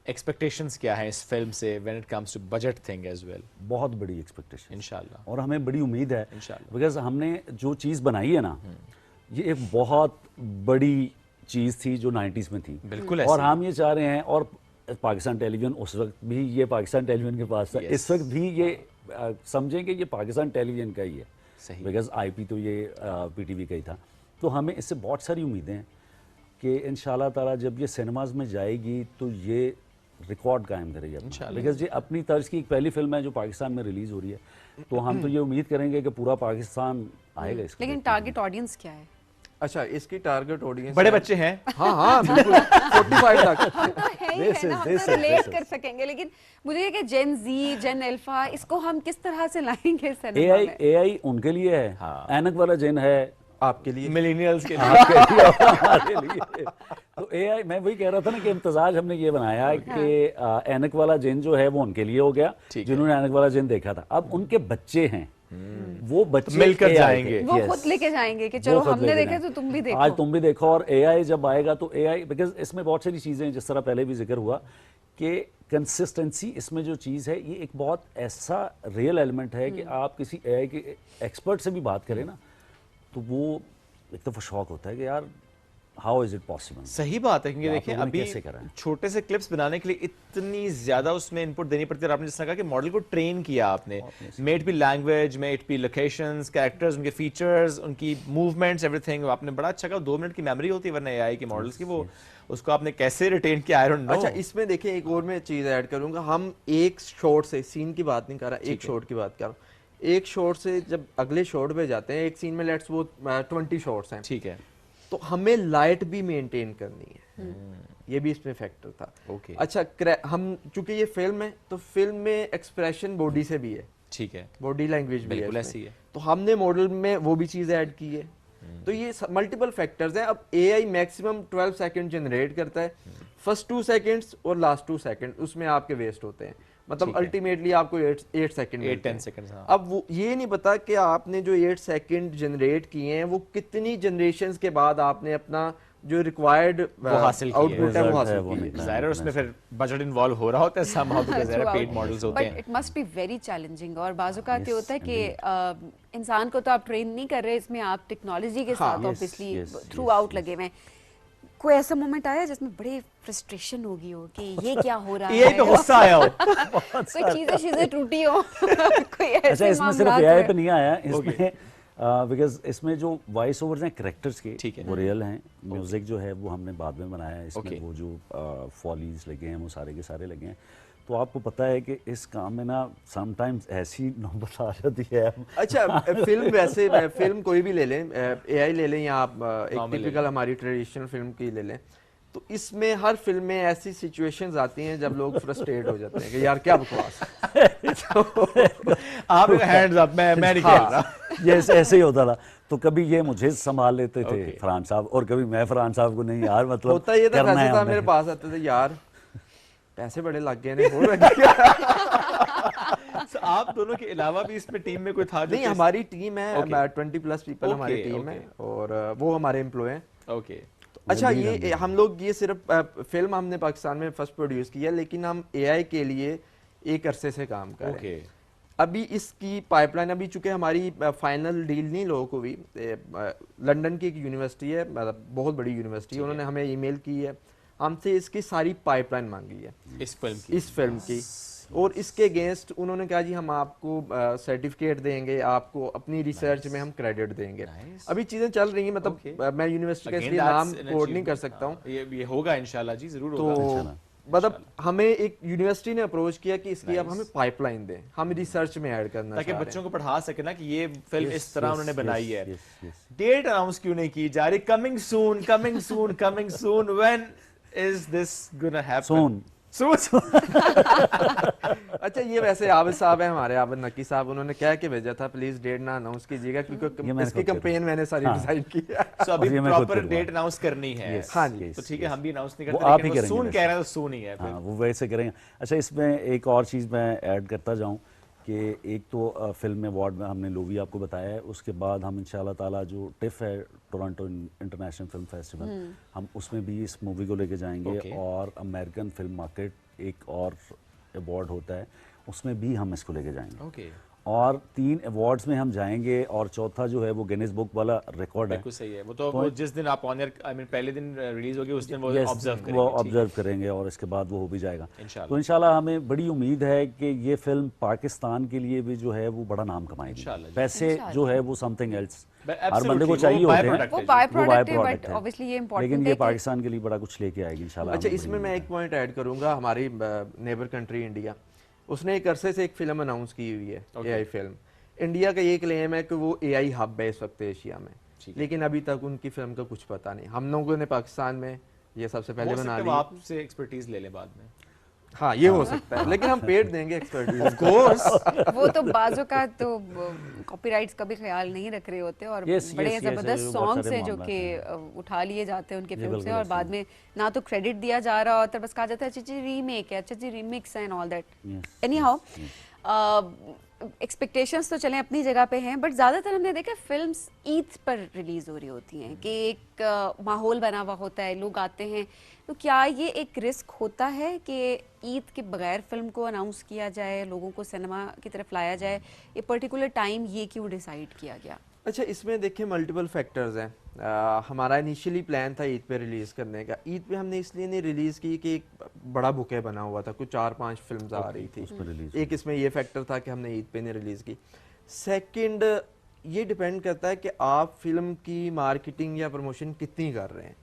एक्सपेक्टेशंस क्या है इस फिल्म से when it comes to budget thing as well? बहुत बड़ी एक्सपेक्टेशन इंशाल्लाह, और हमें बड़ी उम्मीद है इंशाल्लाह, बिकॉज हमने जो चीज़ बनाई है ना, ये एक बहुत बड़ी चीज़ थी जो 90s में थी, बिल्कुल, और हम ये चाह रहे हैं, और पाकिस्तान टेलीविजन उस वक्त भी ये पाकिस्तान टेलीविजन के पास था, इस वक्त भी ये समझें कि ये पाकिस्तान टेलीविजन का ही है, सही, बिकॉज आईपी तो ये पीटीवी का ही था। तो हमें इससे बहुत सारी उम्मीदें हैं कि इंशाल्लाह ताला जब ये सिनेमाज में जाएगी तो ये रिकॉर्ड कायम करेगी इंशाल्लाह, बिकॉज ये अपनी तर्ज की एक पहली फिल्म है जो पाकिस्तान में रिलीज़ हो रही है, तो हम तो ये उम्मीद करेंगे कि पूरा पाकिस्तान आएगा इसके। लेकिन टारगेट ऑडियंस क्या है? अच्छा, इसकी टारगेट ऑडियंस बड़े बच्चे हैं। हाँ हाँ बिल्कुल 45 तक रिलेट कर सकेंगे, लेकिन मुझे ये कि जेन जी, जेन अल्फा, इसको हम किस तरह से लाएंगे सिनेमा में? एआई उनके लिए है, ऐनक वाला जेन है आपके लिए, मिलेनियल्स के लिए। तो एआई, मैं वही कह रहा था ना कि इम्तजाज हमने ये बनाया कि ऐनक वाला जिन जो है वो उनके लिए हो गया, जिन्होंने ऐनक वाला जिन देखा था। अब उनके बच्चे हैं, वो बच्चे मिलकर जाएंगे, वो खुद लेके जाएंगे कि चलो हमने देखे तो तुम भी देखो, आज तुम भी देखो। और एआई जब आएगा तो एआई, बिकॉज इसमें बहुत सारी चीज़ें हैं, जिस तरह पहले भी जिक्र हुआ कि कंसिस्टेंसी इसमें जो चीज़ है, ये एक बहुत ऐसा रियल एलिमेंट है कि आप किसी एआई के एक्सपर्ट से भी बात करें ना, तो वो एक दफ़ा शौक होता है कि यार हाउ इज इट पॉसिबल। सही बात है, क्योंकि देखिए अभी छोटे से क्लिप्स बनाने के लिए इतनी ज्यादा उसमें इनपुट देनी पड़ती है। आपने जिस तरह कहा कि मॉडल को ट्रेन किया आपने, may it be language, may it be locations, characters, उनके फीचर्स, उनकी मूवमेंट्स, एवरीथिंग आपने बड़ा अच्छा कहा। 2 मिनट की मेमोरी होती है वरना एआई के मॉडल्स की, वो उसको आपने कैसे रिटेन किया, आई डोंट नो। अच्छा, इसमें देखिए एक और मैं चीज़ ऐड करूंगा, हम एक शॉट से, सीन की बात नहीं कर रहा, एक शॉट की बात कर रहा हूँ। एक शॉट से जब अगले शॉट पे जाते हैं, एक सीन में लेट्स वो 20 शॉट्स हैं, ठीक है, तो हमें लाइट भी मेंटेन करनी है, ये भी इसमें फैक्टर था। ओके, अच्छा, हम चूंकि ये फिल्म है तो फिल्म में एक्सप्रेशन बॉडी से भी है, ठीक है, बॉडी लैंग्वेज भी बिल्कुल ऐसी है, तो हमने मॉडल में वो भी चीज़ ऐड की है। तो ये मल्टीपल फैक्टर्स हैं। अब एआई मैक्सिमम 12 सेकंड जनरेट करता है, फर्स्ट 2 सेकंड्स और लास्ट 2 सेकंड उसमें आपके वेस्ट होते हैं, मतलब अल्टीमेटली आपको 8 सेकंड 8-10 सेकंड। अब वो ये नहीं पता कि आपने जो 8 सेकंड जनरेट किए हैं वो कितनी जनरेशंस के बाद आपने अपना जो रिक्वायर्ड वो हासिल आउटपुट है वो हासिल की है। ज़ाहिर है उसमें फिर बजट इन्वॉल्व हो रहा होता है somehow because there are paid models होते हैं। But it must be very challenging और बाज़ औक़ात ये होता है कि इंसान को तो आप ट्रेन नहीं कर रहे, इसमें आप टेक्नोलॉजी के साथ ऑब्वियसली थ्रू आउट लगे हुए हैं। कोई ऐसा मोमेंट आया जिसमें बड़े फ्रस्ट्रेशन होगी हो कि ये क्या हो रहा है, ये पे गुस्सा आया हो, कोई चीजें टूटी हो, कोई ऐसे अच्छा इसमें सिर्फ एआई पे नहीं आया, इसमें बिकॉज इसमें जो वॉइस ओवर्स हैं कैरेक्टर्स के वो रियल हैं, म्यूजिक जो है वो हमने बाद में बनाया है, इसमें वो जो फॉलीज लगे हैं वो सारे के सारे लगे हैं। तो आपको पता है कि इस काम में ना समटाइम्स ऐसी नौबत आ जाती है। अच्छा फिल्म वैसे फिल्म कोई भी ले लें, एआई ले लें या आप एक टिपिकल हमारी ट्रेडिशनल फिल्म की ले लें, तो इसमें हर फिल्म में ऐसी सिचुएशंस आती हैं जब लोग फ्रस्ट्रेट हो जाते हैं कि यार क्या बकवास आप हैंड्स अप, मैं नहीं खेल रहा। ये ऐसे ही होता था, तो कभी ये मुझे संभाल लेते थे फरहान साहब और कभी मैं फरहान साहब को, नहीं यार मतलब होता ये था, वैसे था मेरे पास आते थे यार पैसे बड़े लग गए नहीं, so, आप दोनों के अलावा भी इसमें टीम में कोई था? नहीं हमारी टीम है, 20+ पीपल हमारी टीम है और वो हमारे एम्प्लॉय हैं। ओके अच्छा ये हम लोग ये सिर्फ फिल्म हमने पाकिस्तान में फर्स्ट प्रोड्यूस की है, लेकिन हम एआई के लिए एक अरसे से काम कर रहे हैं। अभी इसकी पाइपलाइन, अभी चूंकि हमारी फाइनल डील नहीं लोगों को भी, लंदन की एक यूनिवर्सिटी है, मतलब बहुत बड़ी यूनिवर्सिटी, उन्होंने हमें ईमेल की है, हमसे इसकी सारी पाइपलाइन मांगी है इस फिल्म की और इसके अगेंस्ट उन्होंने कहा जी हम आपको सर्टिफिकेट देंगे, आपको अपनी रिसर्च में हम क्रेडिट देंगे। अभी चीजें चल रही हैं, मतलब मैं यूनिवर्सिटी का इसलिए नाम कोड नहीं कर सकता हूँ, ये होगा इंशाल्लाह जी, जरूर होगा। तो मतलब हमें एक यूनिवर्सिटी ने अप्रोच किया कि इसकी अब हमें पाइपलाइन दें, हम रिसर्च में ऐड करना ताकि बच्चों को पढ़ा सके ना कि ये फिल्म इस तरह उन्होंने बनाई है। डेट अनाउंस क्यों नहीं की जा रही? Coming soon, coming soon, coming soon, when is this gonna happen? अच्छा ये वैसे आबिद साहब है हमारे, आबिद नकी साहब, उन्होंने क्या के भेजा था प्लीज डेट ना अनाउंस कीजिएगा क्योंकि इसकी कैंपेन मैंने सारी डिजाइन की है। सो अभी प्रॉपर डेट अनाउंस करनी है। हाँ जी, तो ठीक है, हम भी अनाउंस नहीं करते, लेकिन वो सून कह रहे हैं तो सून ही है फिर। हाँ, वो वैसे करेंगे। अच्छा इसमें एक और चीज़ मैं ऐड करता जाऊँ कि एक तो फिल्म अवार्ड में हमने लोवी आपको बताया है, उसके बाद हम इंशाल्लाह ताला जो टिफ है टोरंटो इंटरनेशनल फिल्म फेस्टिवल, हम उसमें भी इस मूवी को लेके जाएंगे और अमेरिकन फिल्म मार्केट एक और अवार्ड होता है, उसमें भी हम इसको लेके जाएंगे और 3 अवार्ड्स में हम जाएंगे और चौथा जो है वो गिनीज बुक वाला रिकॉर्ड है। बिल्कुल सही है, वो तो जिस दिन आप ऑन एयर, आई मीन पहले दिन रिलीज होगी उस दिन वो ऑब्जर्व करेंगे और इसके बाद वो हो भी जाएगा। तो इंशाल्लाह हमें बड़ी उम्मीद है कि ये फिल्म पाकिस्तान के लिए भी जो है वो बड़ा नाम कमाएगी। पैसे जो है वो समथिंग एल्स हर बंदे को चाहिए होते हैं, वो बाय प्रोडक्ट है, लेकिन ये पाकिस्तान के लिए बड़ा कुछ लेके आएगी इंशाल्लाह। अच्छा इसमें मैं एक पॉइंट ऐड करूंगा, हमारी नेबर कंट्री इंडिया, उसने एक अरसे से एक फिल्म अनाउंस की हुई है, एआई फिल्म। इंडिया का ये क्लेम है कि वो एआई हब है इस वक्त एशिया में, लेकिन अभी तक उनकी फिल्म का कुछ पता नहीं। हम लोगों ने पाकिस्तान में ये सबसे पहले बना ली, आपसे एक्सपर्टीज ले लें बाद में। हाँ ये हो सकता है, लेकिन हम पेड देंगे एक्सपर्टीज ऑफ कोर्स। वो तो बाजू का तो कॉपीराइट्स का भी ख्याल नहीं रख रहे होते और बड़े जबरदस्त सॉन्ग्स हैं जो कि उठा लिए जाते हैं उनके फिल्म से और बाद में ना तो क्रेडिट दिया जा रहा होता है, बस कहा जाता है अच्छा जी रीमेक है, अच्छा जी रीमिक्स है and all that. Any how expectations तो चलें अपनी जगह पे हैं, बट ज़्यादातर हमने देखा फिल्म्स ईद पर रिलीज़ हो रही होती हैं कि एक माहौल बना हुआ होता है, लोग आते हैं, तो क्या ये एक रिस्क होता है कि ईद के बगैर फिल्म को अनाउंस किया जाए, लोगों को सिनेमा की तरफ लाया जाए? ये पर्टिकुलर टाइम ये क्यों डिसाइड किया गया? अच्छा इसमें देखिए मल्टीपल फैक्टर्स हैं। हमारा इनिशियली प्लान था ईद पे रिलीज़ करने का। ईद पे हमने इसलिए नहीं रिलीज़ की कि एक बड़ा बुके बना हुआ था, कुछ 4-5 फिल्म्स आ रही थी, एक इसमें ये फैक्टर था कि हमने ईद पे नहीं रिलीज़ की। सेकंड ये डिपेंड करता है कि आप फिल्म की मार्केटिंग या प्रमोशन कितनी कर रहे हैं।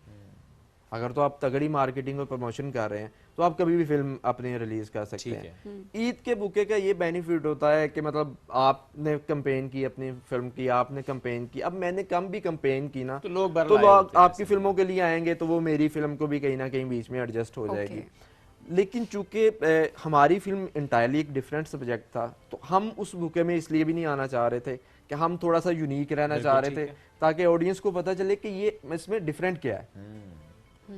अगर तो आप तगड़ी मार्केटिंग और प्रमोशन कर रहे हैं तो आप कभी भी फिल्म अपने रिलीज कर सकते हैं। ईद के बुके का ये बेनिफिट होता है कि मतलब आपने कैंपेन की अपनी फिल्म की, आपने कैंपेन की, अब मैंने कम भी कैंपेन की ना तो लोग आपकी फिल्मों के लिए आएंगे, तो वो मेरी फिल्म को भी कहीं ना कहीं बीच में एडजस्ट हो जाएगी। लेकिन चूंकि हमारी फिल्म इंटायरली एक डिफरेंट सब्जेक्ट था, तो हम उस बुके में इसलिए भी नहीं आना चाह रहे थे कि हम थोड़ा सा यूनिक रहना चाह रहे थे ताकि ऑडियंस को पता चले कि ये इसमें डिफरेंट क्या है।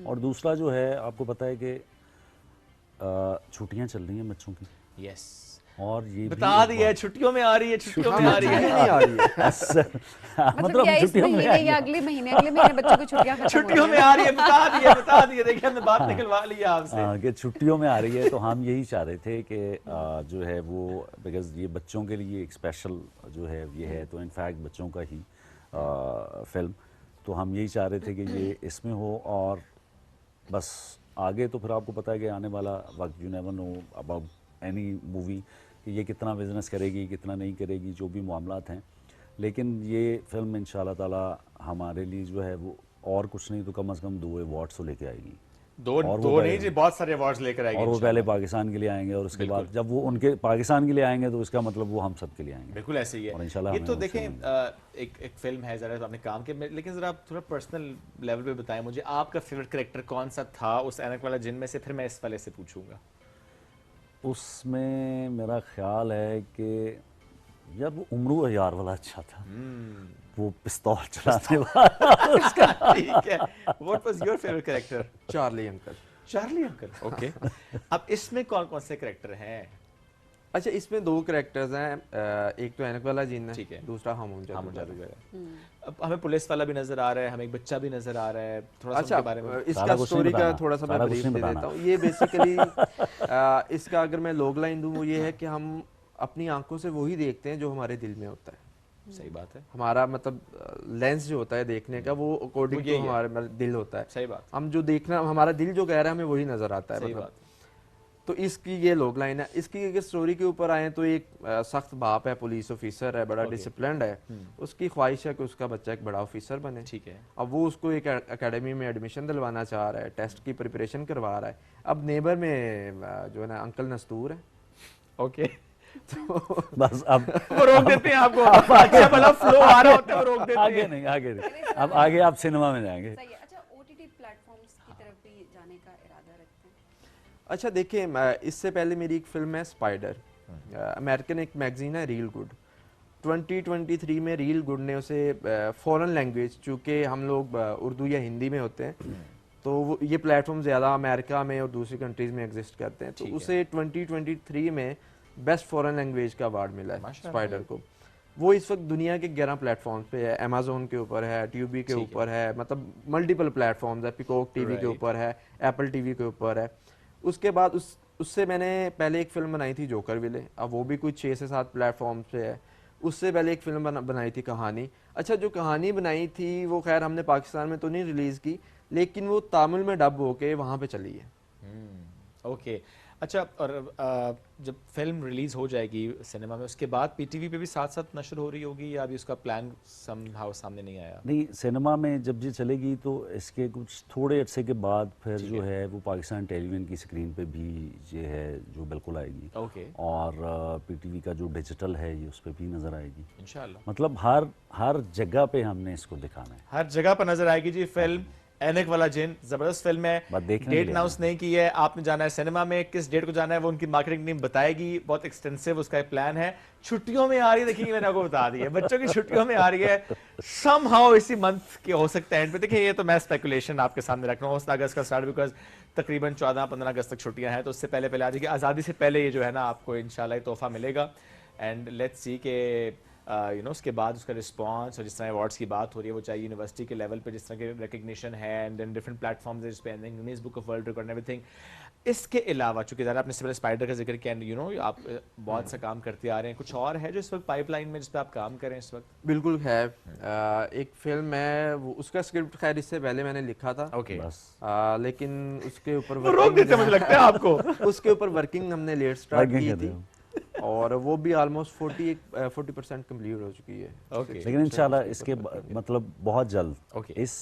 और दूसरा जो है आपको पता है कि छुट्टियां चल रही हैं बच्चों की। यस और ये बता दिया छुट्टियों में आ रही है, छुट्टियों में आ रही है, नहीं आ रही है। मतलब क्या इस महीने या अगले महीने बच्चों की छुट्टियां खत्म छुट्टियों में आ रही है, बता दिए देखिए हमने बात निकलवा ली है आपसे कि छुट्टियों में आ रही है। तो हम यही चाह रहे थे कि जो है वो बिकॉज ये बच्चों के लिए एक स्पेशल जो है ये है, तो इनफैक्ट बच्चों का ही फिल्म, तो हम यही चाह रहे थे कि ये इसमें हो। और बस आगे तो फिर आपको पता है कि आने वाला वक्त, you never know about any movie कि ये कितना बिजनेस करेगी, कितना नहीं करेगी, जो भी मामलात हैं। लेकिन ये फिल्म इंशाल्लाह ताला हमारे लिए जो है वो और कुछ नहीं तो कम से कम 2 अवार्ड्स तो लेके आएगी। दो नहीं जी, बहुत सारे अवार्ड्स लेकर आएगी। और वो पहले पाकिस्तान के लिए आएंगे और उसके बाद जब वो उनके पाकिस्तान के लिए आएंगे तो इसका मतलब वो हम सब के लिए आएंगे। बिल्कुल ऐसे ही है। और इंशाल्लाह ये तो देखें एक फिल्म है, ज़रा आपने काम के, लेकिन ज़रा आप थोड़ा पर्सनल लेवल पे बताएं मुझे, आपका फेवरेट कैरेक्टर कौन सा था उस ऐनक वाला जिन में से, फिर मैं इस वाले से पूछूंगा। उसमें मेरा ख्याल है कि यार वो उमरू अयार वाला अच्छा था, वो पिस्तौल चलाने वाला उसका। ठीक है, what was your favourite character? Charlie uncle. Charlie uncle, okay. अब इसमें कौन कौन से कैरेक्टर हैं? अच्छा, इसमें 2 कैरेक्टर्स हैं, एक तो ऐनक वाला जिन है, ठीक है, दूसरा हम जादूगर है। अब हमें पुलिस वाला भी नजर आ रहा है, हमें एक बच्चा भी नजर आ रहा है, थोड़ा सा बारे में इसका स्टोरी का थोड़ा सा मैं ब्रीफ दे देता हूँ। ये बेसिकली इसका अगर मैं लॉग लाइन दूँ वो ये है कि हम अपनी आंखों से वही देखते हैं जो हमारे दिल में होता है। सही बात है। हमारा मतलब लेंस जो होता है देखने का वो अकॉर्डिंग टू हमारा दिल होता है। सही बात। हम जो देखना, हमारा दिल जो कह रहा है हमें वही नजर आता है। सही बात। तो इसकी ये लॉग लाइन है। इसकी अगर स्टोरी के ऊपर आए तो एक सख्त बाप है, पुलिस ऑफिसर है, बड़ा डिसिप्लिन्ड है। उसकी ख्वाहिश है कि उसका बच्चा एक बड़ा ऑफिसर बने। ठीक है। अब वो उसको एक एकेडमी में एडमिशन दिलवाना चाह रहा है, टेस्ट की प्रिपरेशन करवा रहा है। अब नेबर में जो है ना अंकल नस्तूर है। ओके, तो बस अब वो रोक देते हैं आपको। अच्छा भला फ्लो आ रहा होता है, वो रोक देते हैं। आगे नहीं। अब आगे आप सिनेमा में जाएंगे। अच्छा, ओटीटी प्लेटफॉर्म्स की तरफ भी जाने का इरादा रखते हैं? अच्छा देखिए, इससे पहले मेरी एक फिल्म है स्पाइडर, अमेरिकन एक मैगजीन है रील गुड। 2023 में रील गुड ने उसे फॉरेन लैंग्वेज, चूँकि हम लोग उर्दू या हिंदी में होते हैं तो ये प्लेटफॉर्म ज़्यादा अमेरिका में और दूसरी कंट्रीज़ में एग्जिस्ट करते हैं, तो उसे 2023 में बेस्ट फॉरेन लैंग्वेज का अवार्ड मिला है स्पाइडर को। वो इस वक्त दुनिया के 11 प्लेटफॉर्म्स पे है, अमेजोन के ऊपर है, ट्यूबी के ऊपर है, मतलब मल्टीपल प्लेटफॉर्म्स है, पिकॉक टीवी के ऊपर है, एप्पल टीवी के ऊपर है। उसके बाद उससे मैंने पहले एक फिल्म बनाई थी जोकर विले, अब वो भी कुछ 6 से 7 प्लेटफॉर्म्स पे है। उससे पहले एक फिल्म बनाई थी कहानी। अच्छा, जो कहानी बनाई थी वो खैर हमने पाकिस्तान में तो नहीं रिलीज़ की, लेकिन वो तामिल में डब होके वहाँ पे चली है। ओके, अच्छा, और जब फिल्म रिलीज हो जाएगी सिनेमा में उसके बाद पीटीवी पे भी साथ साथ नशर हो रही होगी, या अभी उसका प्लान समहाउ सामने नहीं आया? नहीं, सिनेमा में जब ये चलेगी तो इसके कुछ थोड़े अरसे के बाद फिर जो है वो पाकिस्तान टेलीविजन की स्क्रीन पे भी ये है जो बिल्कुल आएगी। ओके। और पीटीवी का जो डिजिटल है ये उस पर भी नजर आएगी इंशाल्लाह। मतलब हर जगह पे हमने इसको दिखाना है, हर जगह पर नजर आएगी जी फिल्म ऐनक वाला जिन। जबरदस्त फिल्म है, डेट अनाउंस नहीं की है, आपने जाना है सिनेमा में, किस डेट को जाना है वो उनकी मार्केटिंग टीम बताएगी, बहुत एक्सटेंसिव उसका एक प्लान है। छुट्टियों में आ रही है, देखिए मैंने आपको बता दी है, बच्चों की छुट्टियों में आ रही है, समहाउ इसी मंथ के हो सकता है एंड पे। देखिए ये तो मैं स्पेकुलेशन आपके सामने रख रहा हूँ, 16 अगस्त का स्टार्ट, बिकॉज तकरीबन 14-15 अगस्त तक छुट्टियां हैं, तो उससे पहले आ जाएगी। आज़ादी से पहले ये जो है ना आपको इंशाल्लाह तोहफा मिलेगा। एंड लेट्स सी के यू नो उसके बाद उसका रिस्पांस, और जिस तरह अवार्ड्स की बात हो रही है वो चाहिए यूनिवर्सिटी के लेवल पे, जिस तरह के रिकग्निशन है एंड देन डिफरेंट प्लेटफॉर्म्स है जिस पे Guinness book of world record everything. इसके अलावा चूंकि ज़रा आपने पहले स्पाइडर का जिक्र किया, यू नो आप बहुत सा काम करते आ रहे हैं, कुछ और है जो इस वक्त पाइपलाइन में जिस पे आप काम करें इस वक्त? बिल्कुल है, एक फिल्म है, वो उसका स्क्रिप्ट खैर इससे पहले मैंने लिखा था। ओके। लेकिन उसके ऊपर रोक देते मुझे लगता है आपको। उसके ऊपर वर्किंग हमने लेट स्टार्ट की थी और वो भी ऑलमोस्ट 40% कंप्लीट हो चुकी है। लेकिन इंशाल्लाह इसके मतलब बहुत जल्द इस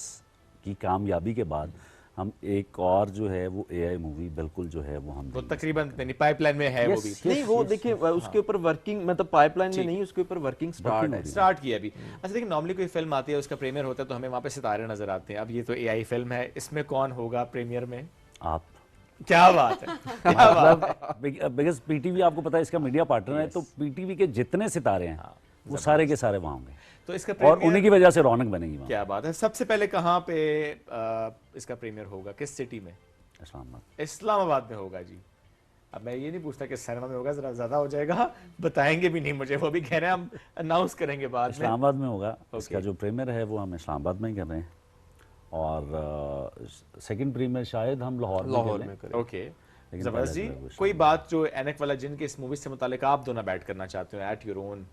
की कामयाबी के बाद हम एक और जो है वो एआई मूवी बिल्कुल जो है वो हम तकरीबन पाइपलाइन में है। वो भी नहीं, वो देखिए उसके ऊपर वर्किंग मतलब पाइपलाइन में नहीं, उसके ऊपर वर्किंग स्टार्ट की अभी। अच्छा देखिए, नॉर्मली कोई फिल्म आती है उसका प्रीमियर होता है तो हमें वहाँ पे सितारे नजर आते हैं। अब ये तो एआई फिल्म है, इसमें कौन होगा प्रीमियर में? आप। क्या बात है, क्या बात। बिकॉज पीटीवी आपको पता है इसका मीडिया पार्टनर है, तो पीटीवी के जितने सितारे हैं वो सारे के सारे वहाँ होंगे, तो इसका और उन्हीं की वजह से रौनक बनेगी वहाँ। क्या बात है। सबसे पहले कहाँ पे इसका प्रीमियर होगा, किस सिटी में? इस्लामाबाद। इस्लामाबाद में होगा जी। अब मैं ये नहीं पूछता कि सिनेमा में होगा, जरा ज्यादा हो जाएगा, बताएंगे भी नहीं मुझे, वो भी कह रहे हैं हम अनाउंस करेंगे बाद में। इस्लामाबाद में होगा। इसका जो प्रीमियर है वो हम इस्लामाबाद में ही कर रहे हैं और सेकंड प्रीमियर शायद हम लाहौर में करें। ओके, जबरदस्त जी। कोई बात जो ऐनक वाला जिन के इस मूवी से मुतालिक आप दोनों बैठ करना चाहते हो एट योर ओन?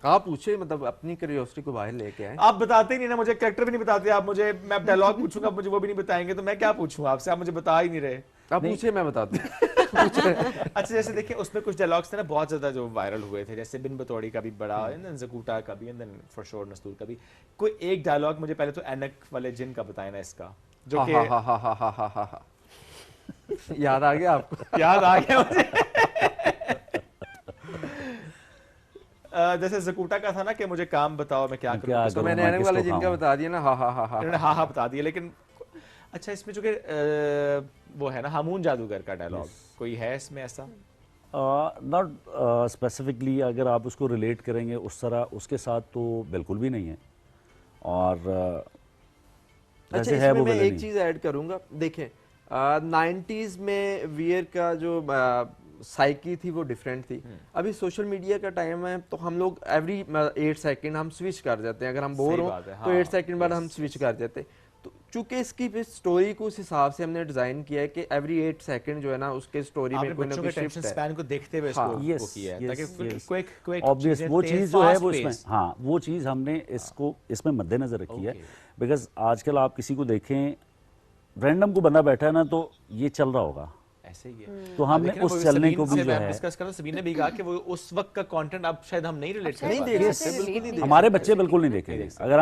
आप पूछे, मतलब अपनी क्यूरियोसिटी को बाहर लेके आए। आप बताते ही नहीं ना, मुझे कैरेक्टर भी नहीं बताते आप मुझे। मैं डायलॉग पूछूंगा, मुझे वो भी नहीं बताएंगे, तो मैं क्या पूछूं आपसे? आप मुझे बता ही नहीं रहे। आप पूछे, मैं बताता हूं। अच्छा, जैसे देखिए उसमें कुछ डायलॉग्स थे ना बहुत ज्यादा जो वायरल हुए थे, जैसे बिन बतौड़ी का भी बड़ा, ज़कूटा का भी, एंड देन फॉर श्योर नस्तूर का भी। कोई एक डायलॉग मुझे पहले तो ऐनक वाले जिन का बताएं ना इसका, जो कि याद आ गया आपको? याद आ गया मुझे। जैसे ज़कूटा का था ना कि मुझे काम बताओ मैं क्या करूं, तो मैंने ऐनक वाले जिन का बता दिया ना, इन्होंने हाँ बता दिया। लेकिन अच्छा, इसमें जो कि वो है ना हामून जादूगर का डायलॉग, कोई है इसमें ऐसा? नॉट स्पेसिफिकली, अगर आप उसको रिलेट करेंगे उस तरह उसके साथ तो बिल्कुल भी नहीं है। और अच्छा, इसमें मैं एक चीज़ ऐड करूँगा। देखें 90s में वियर का जो साइकी थी वो डिफरेंट थी। अभी सोशल मीडिया का टाइम है तो हम लोग एवरी 8 सेकंड हम स्विच कर जाते हैं। अगर हम बोर हो तो 8 सेकंड बाद हम स्विच कर जाते हैं। तो चूंकि इसकी स्टोरी को उस हिसाब से हमने डिजाइन किया है कि एवरी 8 सेकंड जो है ना उसके स्टोरी में कोई ना कोई शिफ्ट है। स्पैन को देखते हुए इसको किया है ताकि क्विक ऑब्वियस वो चीज जो है वो इसमें, हाँ वो चीज हमने इसको इसमें मद्देनजर रखी है। बिकॉज आजकल आप किसी को देखें, रैंडम को बंदा बैठा है ना तो ये चल रहा होगा, ऐसे ही है। तो हमने उस चलने को भी जो है डिस्कस कर रहा, सबीन ने भी कहा कि वो उस वक्त का कंटेंट अब शायद हम नहीं रिलेट कर पाते, हमारे बच्चे बिल्कुल नहीं देखेंगे। अगर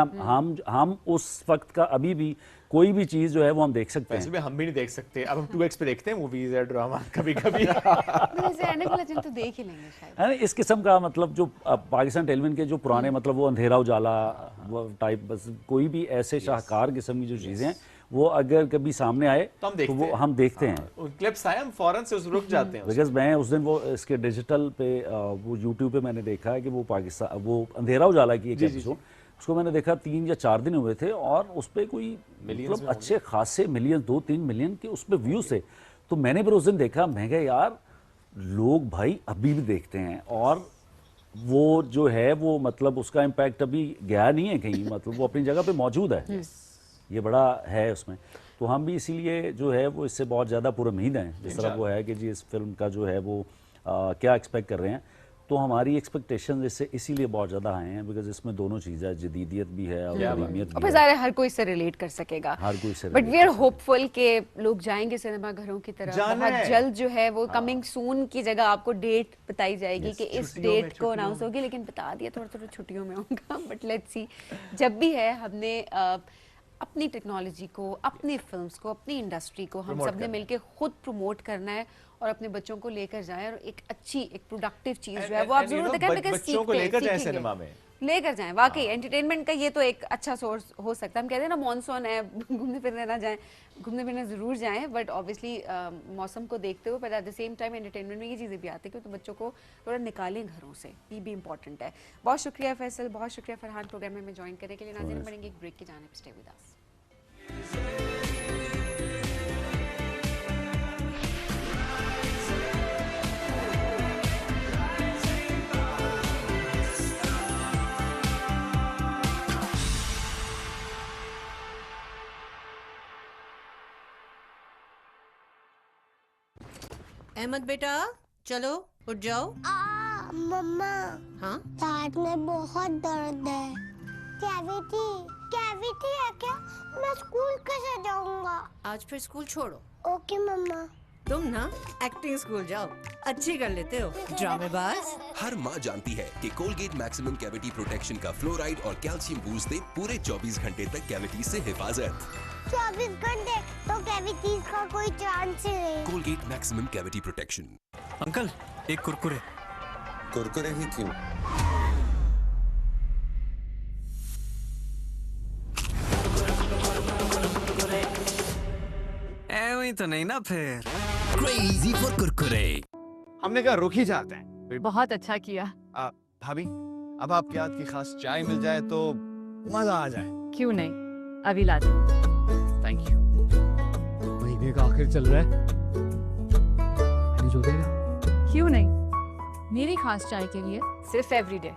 हम उस वक्त का अभी भी कोई भी चीज जो है वो हम देख सकते हैं। वैसे भी हम भी नहीं देख सकते, अब हम 2x पे देखते हैं मूवीज या ड्रामा कभी-कभी। वैसे ऐनक वाला जिन तो देख ही लेंगे शायद। इस किस्म का मतलब जो पाकिस्तान टेलीविजन के जो पुराने मतलब वो अंधेरा उजाला वो टाइप, बस कोई भी ऐसे शाहकार किस्म की जो चीजें हैं वो अगर कभी सामने आए तो वो हम देखते हैं। क्लिप्स आए हम फौरन से उस रुक जाते हैं। बिकॉज मैं उस दिन वो इसके डिजिटल पे वो यूट्यूब पे मैंने देखा है कि वो पाकिस्तान वो अंधेरा उजाला की एक एपिसोड, उसको मैंने देखा 3 या 4 दिन हुए थे और उस पर कोई मतलब अच्छे खासे मिलियन 2-3 मिलियन के उस पर व्यूज थे। तो मैंने फिर उस दिन देखा, मैं कहा यार लोग भाई अभी भी देखते हैं और वो जो है वो मतलब उसका इम्पैक्ट अभी गया नहीं है कहीं, मतलब वो अपनी जगह पे मौजूद है, ये बड़ा है उसमें। तो हम भी इसीलिए जो है वो इससे बहुत ज़्यादा पुरुम्मीद हैं, जिस तरह वो है कि जी इस फिल्म का जो है वो क्या एक्सपेक्ट कर रहे हैं। तो हमारी एक्सपेक्टेशन इससे इसीलिए बहुत ज़्यादा आए हैं बिकॉज इसमें दोनों चीज़ें, जदीदियत भी है और प्रीमियत भी है। हर कोई इससे रिलेट कर सकेगा, हर कोई से, बट वी आर होपफुल कि लोग जाएंगे सिनेमा घरों की तरफ बहुत जल्द। जो है वो कमिंग सून की जगह आपको डेट बताई जाएगी कि इस डेट को अनाउंस होगी, लेकिन बता दिया थोड़ा छुट्टियों में होगा, बट लेट्स सी। जब भी है हमने अपनी टेक्नोलॉजी को, अपनी फिल्म्स को, अपनी इंडस्ट्री को हम सब ने मिलकर खुद प्रमोट करना है और अपने बच्चों को लेकर जाएं और एक अच्छी एक प्रोडक्टिव चीज जो है वो आप जरूर दिखाएं, बच्चों को लेकर जाएं सिनेमा में, लेकर जाएं। वाकई एंटरटेनमेंट का ये तो एक अच्छा सोर्स हो सकता है। हम कहते हैं ना मॉनसून है, घूमने फिरने ना जाएं, घूमने फिरने ज़रूर जाएं, बट ऑब्वियसली मौसम को देखते हुए, but at the same time entertainment में ये चीज़ें भी आती हैं कि तो बच्चों को थोड़ा निकालें घरों से, ये भी इंपॉर्टेंट है। बहुत शुक्रिया फैसल, बहुत शुक्रिया फरहान प्रोग्राम में ज्वाइन करने के लिए। नाज़रीन बढ़ेंगे एक ब्रेक के जाने पर, स्टे विद अस। अहमद बेटा चलो उठ जाओ। मम्मा, हाँ दांत में बहुत दर्द है। कैविटी है क्या? मैं स्कूल कैसे जाऊंगा? आज फिर स्कूल छोड़ो। ओके मम्मा। तुम ना एक्टिंग स्कूल जाओ, अच्छी कर लेते हो ड्रामेबाज। हर माँ जानती है कि कोलगेट मैक्सिमम कैविटी प्रोटेक्शन का फ्लोराइड और कैल्शियम बूस्ट दे पूरे 24 घंटे तक कैविटी से हिफाजत। 24 घंटे तो कैविटीज का कोई चांस ही नहीं। Colgate maximum cavity protection. Uncle एक कुरकुरे। कुरकुरे ही क्यों? ऐਵੇਂ तो नहीं ना फिर। Crazy for Kurkure. हमने कहा रुक ही जाते हैं। बहुत अच्छा किया। भाभी, अब आपके हाथ की खास चाय मिल जाए तो मजा आ जाए। क्यों नहीं, अभी लाती। Thank you. महीने का आखिर चल रहा है, मुझे चूदेगा? क्यों नहीं, मेरी खास चाय के लिए सिर्फ एवरीडे,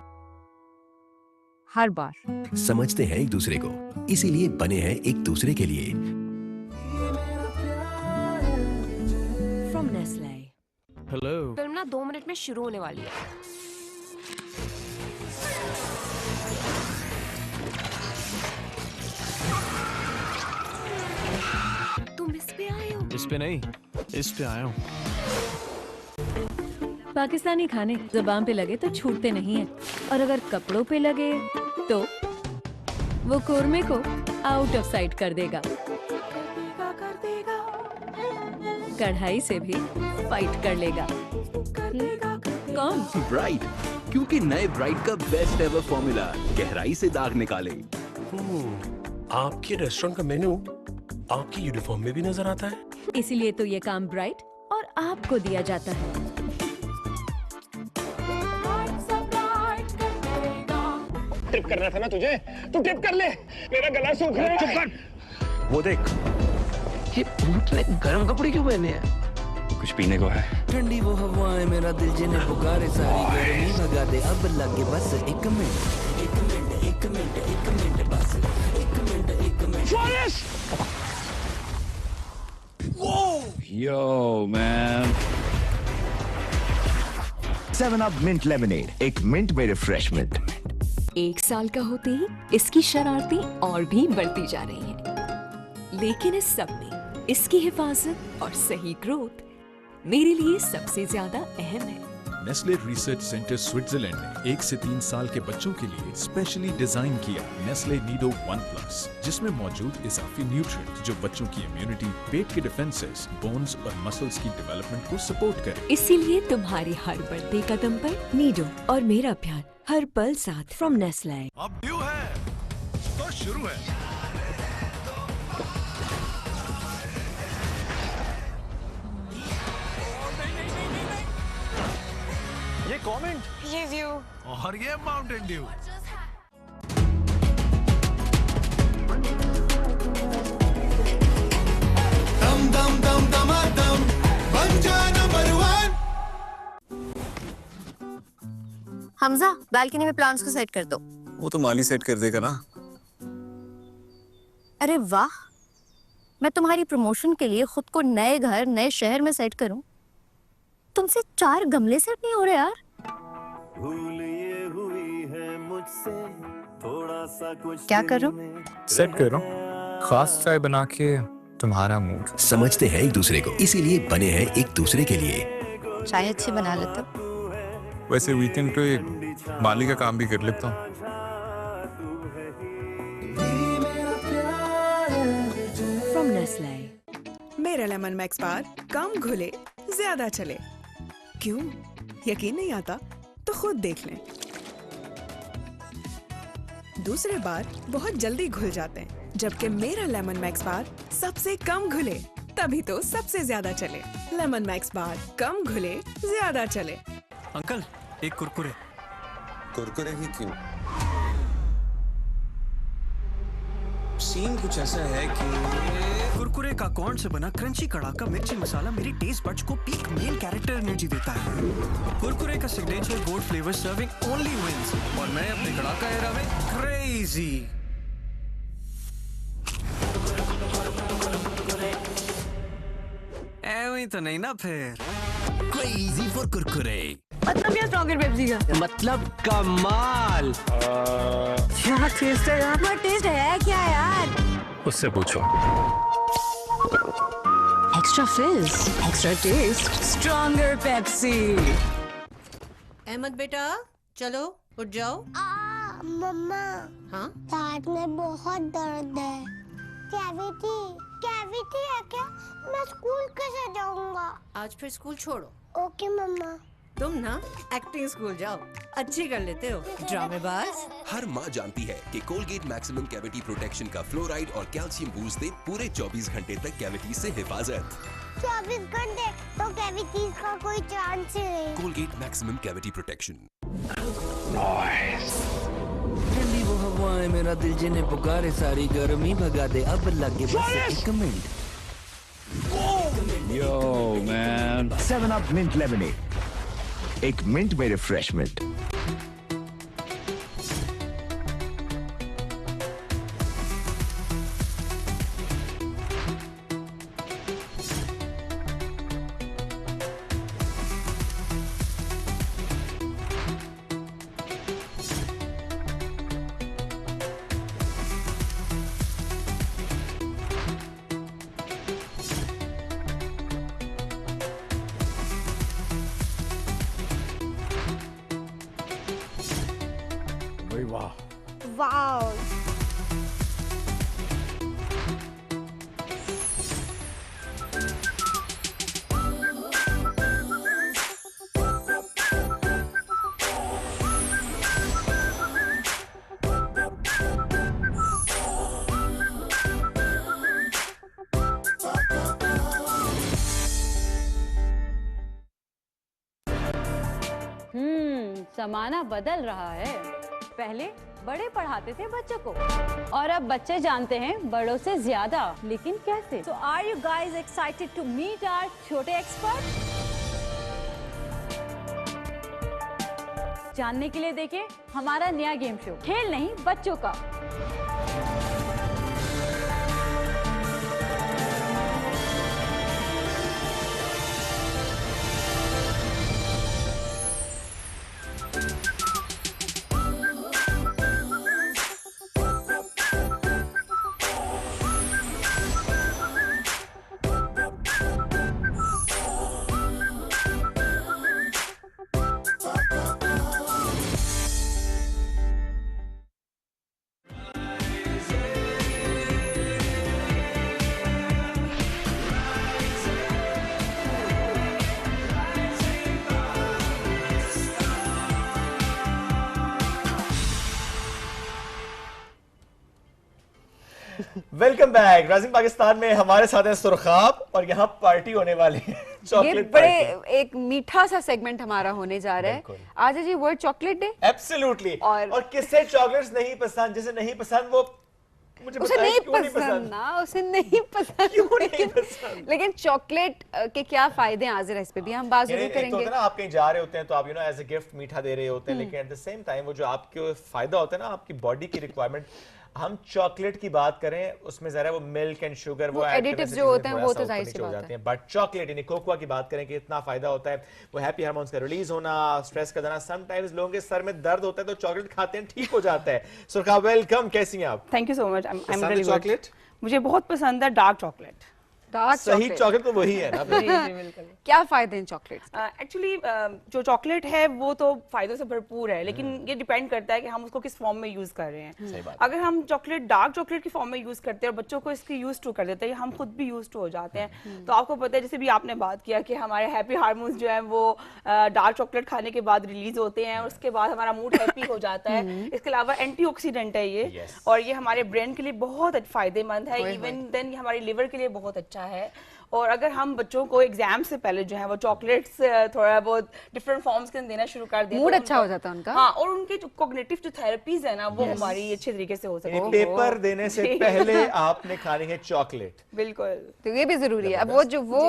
हर बार। समझते हैं एक दूसरे को, इसीलिए बने हैं एक दूसरे के लिए। From Nestle. हेलो। फिल्म ना 2 मिनट में शुरू होने वाली है। तुम इस पे आए हो? इस पे नहीं, इस पे आया हूँ। पाकिस्तानी खाने ज़ुबान पे लगे तो छूटते नहीं हैं, और अगर कपड़ों पे लगे तो वो कोरमे को आउट ऑफ साइट कर देगा। कढ़ाई से भी फाइट कर लेगा। कौन? ब्राइट, क्योंकि नए ब्राइट का बेस्ट एवर फॉर्मूला गहराई से दाग निकाले। आपके रेस्टोरेंट का मेन्यू आपकी यूनिफॉर्म में भी नजर आता है। इसीलिए तो ये काम ब्राइट और आपको दिया जाता है। टिप करना था ना तुझे, तू टिप कर ले, मेरा गला सूख रहा है। चुप कर। वो देख, ये बूट ने गर्म कपड़े क्यों पहने हैं? कुछ पीने को है। ठंडी वो हवाएं मेरा दिल जिन्हें पुकारे, सारी गर्मी भगा दे अब लगे बस 1 मिनट, 1 मिनट, 1 मिनट, 1 मिनट बस 1 minute, 1 minute. Yo, man. 7 Up Mint Lemonade, एक मिंट में रिफ्रेशमेंट। 1 साल का होते ही इसकी शरारतें और भी बढ़ती जा रही हैं, लेकिन इस सब में इसकी हिफाजत और सही ग्रोथ मेरे लिए सबसे ज्यादा अहम है। नेस्ले रिसर्च सेंटर स्विट्जरलैंड ने 1 से 3 साल के बच्चों के लिए स्पेशली डिजाइन किया नेस्ले नीडो 1+, जिसमें मौजूद इजाफी न्यूट्रिएंट जो बच्चों की इम्यूनिटी, पेट के डिफेंसेस, बोन्स और मसल्स की डेवलपमेंट को सपोर्ट करे। इसीलिए तुम्हारी हर बढ़ते कदम पर नीडो और मेरा प्यार हर पल साथ। From Nestle. अब ड्यू है तो शुरू है। ये कमेंट, ये व्यू और ये माउंटेन ड्यू। दम दम दम दमादम बन जा नंबर 1। हमजा, बालकनी में प्लांट्स को सेट कर दो। वो तो माली सेट कर देगा ना। अरे वाह, मैं तुम्हारी प्रमोशन के लिए खुद को नए घर, नए शहर में सेट करूं, तुमसे 4 गमले सेट नहीं हो रहे यार। भूल ये हुई है मुझसे थोड़ा सा कुछ। क्या करो? सेट करो खास चाय बना के तुम्हारा मूड। समझते हैं एक दूसरे को, इसीलिए बने हैं एक दूसरे के लिए। चाय अच्छी बना लेते हो। वैसे वीकेंड पे माली का काम भी कर लेता हूँ। From Nestle. मेरा लेमन मैक्स बार कम घुले ज्यादा चले। क्यों? यकीन नहीं आता तो खुद देख लें। दूसरे बार बहुत जल्दी घुल जाते हैं, जबकि मेरा लेमन मैक्स बार सबसे कम घुले, तभी तो सबसे ज्यादा चले। लेमन मैक्स बार कम घुले ज्यादा चले। अंकल, एक कुरकुरे। कुरकुरे ही क्यों? सीन कुछ ऐसा है कि कुरकुरे का कॉर्न से बना क्रंची कड़ाका मिर्ची मसाला मेरी टेस्ट बड्स को पीक मेन कैरेक्टर एनर्जी देता है। कुरकुरे का signature gold flavour serving only wins, और मैं अपने कड़ाका एरा में क्रेजी। ऐਵੇਂ तो नहीं ना फिर। Crazy for Kurkure. मतलब क्या स्ट्रॉन्गर पेप्सी का? मतलब कमाल। क्या टेस्ट है यार? बहुत टेस्ट है क्या यार? उससे पूछो। Extra fizz, extra taste, stronger Pepsi. Ahmad बेटा, चलो उठ जाओ। मम्मा, हाँ? दांत में बहुत दर्द है। कैविटी, कैविटी है क्या? मैं स्कूल कैसे जाऊंगा? आज फिर स्कूल छोड़ो। ओके मम्मा। तुम ना एक्टिंग स्कूल जाओ, अच्छी कर लेते हो ड्रामेबाज। हर माँ जानती है कि कोलगेट मैक्सिमम कैविटी प्रोटेक्शन का फ्लोराइड और कैल्शियम बूस्ट दे पूरे 24 घंटे तक कैविटी से हिफाजत। 24 घंटे तो कैविटीज का कोई चांस ही नहीं। Colgate maximum cavity protection. ठंडी वो हवाएं मेरा दिल जिन्हें पुकारे, सारी गर्मी भगा दे अब लगे बस 1 minute, 1 minute, Yo, man. 7 Up Mint Lemonade. एक मिंट में रिफ्रेशमेंट। Wow. जमाना बदल रहा है। पहले बड़े पढ़ाते थे बच्चों को और अब बच्चे जानते हैं बड़ों से ज्यादा, लेकिन कैसे? So are you guys excited to meet our छोटे एक्सपर्ट? जानने के लिए देखें हमारा नया गेम शो खेल नहीं बच्चों का। Welcome back. राइजिंग पाकिस्तान में हमारे साथ है सुरखाब और यहाँ पार्टी होने वाली है, ये बड़े एक मीठा सा सेगमेंट हमारा होने जा रहा है। आज है जी वर्ल्ड चॉकलेट डे। एब्सोल्युटली। और किसे चॉकलेट्स नहीं पसंद, जिसे नहीं पसंद वो मुझे उसे नहीं पसंद ना, उसे नहीं पसंद क्यों नहीं पसंद? लेकिन चॉकलेट के क्या फायदे हैं आज इस पे भी हम बात जरूर करेंगे। तो ना आप कहीं जा रहे होते हैं तो आप you know as a gift मीठा दे रहे होते हैं, लेकिन एट द सेम टाइम वो जो आपके फायदा होता है ना आपकी बॉडी की रिक्वायरमेंट, हम चॉकलेट की बात करें उसमें जरा वो मिल्क एंड शुगर वो एडिटिव्स जो होते हैं वो तो जाहिर सी बात है, बट चॉकलेट यानी कोकोआ की बात करें कि इतना फायदा होता है, वो हैप्पी हार्मोन्स का रिलीज होना, स्ट्रेस का जाना, समटाइम्स लोगों के सर में दर्द होता है तो चॉकलेट खाते हैं ठीक हो जाता है। सुरखा वेलकम, कैसी हैं आप? Thank you so much. I am really chocolate मुझे बहुत पसंद है डार्क चॉकलेट। सही चॉकलेट तो वही है ना। जी जी बिल्कुल। क्या फायदे हैं चॉकलेट? एक्चुअली जो चॉकलेट है वो तो फायदों से भरपूर है, लेकिन ये डिपेंड करता है कि हम उसको किस फॉर्म में यूज कर रहे हैं। अगर हम चॉकलेट डार्क चॉकलेट की फॉर्म में यूज करते हैं और बच्चों को इसकी यूज टू कर देते हैं, हम खुद भी यूज टू हो जाते हैं। तो आपको पता है जैसे भी आपने बात किया कि हमारे हैप्पी हार्मोन्स जो है वो डार्क चॉकलेट खाने के बाद रिलीज होते हैं और उसके बाद हमारा मूड हैप्पी हो जाता है। इसके अलावा एंटीऑक्सीडेंट है ये, और ये हमारे ब्रेन के लिए बहुत फायदेमंद है, इवन देन हमारे लिवर के लिए बहुत अच्छा है। और अगर हम बच्चों को एग्जाम से पहले जो है वो चॉकलेट्स थोड़ा बहुत डिफरेंट फॉर्म्स के देना शुरू कर दिया, मूड अच्छा हो जाता है उनका। हाँ, और उनके जो कॉग्निटिव जो थेरेपीज है ना वो हमारी अच्छे तरीके से हो सके। पेपर देने से पहले आपने खानी है चॉकलेट। बिल्कुल, तो ये भी जरूरी है। अब वो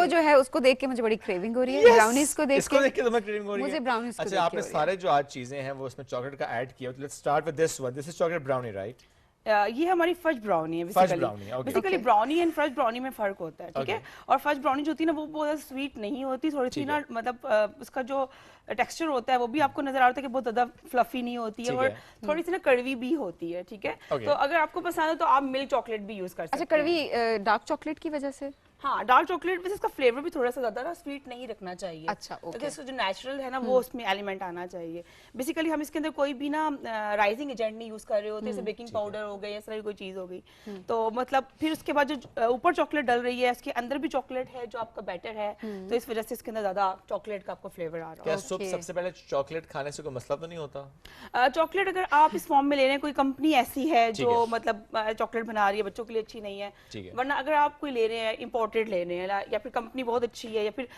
जो है उसको देख के मुझे बड़ी क्रेविंग हो रही है, ब्राउनीज को देख के तुम्हें क्रेविंग हो रही है। मुझे ब्राउनीज को। अच्छा, आपने सारे जो आज चीजें हैं वो उसमें चॉकलेट का ऐड किया, तो let's start with this one. This is chocolate brownie, right? ये हमारी फज ब्राउनी है। Basically brownie and fudge brownie में फर्क होता है, ठीक है? और फज ब्राउनी जो होती है ना वो बहुत स्वीट नहीं होती, थोड़ी सी ना मतलब उसका जो टेक्सचर होता है वो भी आपको नजर आता है कि बहुत ज्यादा फ्लफी नहीं होती है और थोड़ी सी ना कड़वी भी होती है, ठीक है? तो अगर आपको पसंद है तो आप मिल्क चॉकलेट भी यूज कर सकते हैं। अच्छा, कड़वी डार्क चॉकलेट की वजह से? हाँ, डार्क चॉकलेट वैसे इसका फ्लेवर भी थोड़ा सा ज्यादा ना स्वीट नहीं रखना चाहिए। अच्छा, क्योंकि इसका जो नेचुरल है ना वो उसमें एलिमेंट आना चाहिए। बेसिकली हम इसके अंदर कोई भी ना राइजिंग एजेंट नहीं यूज कर रहे होते, जैसे बेकिंग पाउडर हो गई, इस तरह की कोई चीज हो गई। तो मतलब फिर उसके बाद जो ऊपर चॉकलेट डल रही है इसके अंदर भी चॉकलेट है जो आपका बैटर है, तो इस वजह से इसके अंदर ज्यादा चॉकलेट का आपको फ्लेवर आ रहा है। सबसे पहले चॉकलेट खाने से कोई मसला तो नहीं होता? चॉकलेट अगर आप इस फॉर्म में ले रहे हैं, कोई कंपनी ऐसी है जो मतलब चॉकलेट बना रही है बच्चों के लिए अच्छी नहीं है, वरना अगर आप कोई ले रहे हैं चॉकलेट ले रहे हैं या फिर कंपनी बहुत अच्छी है या फिर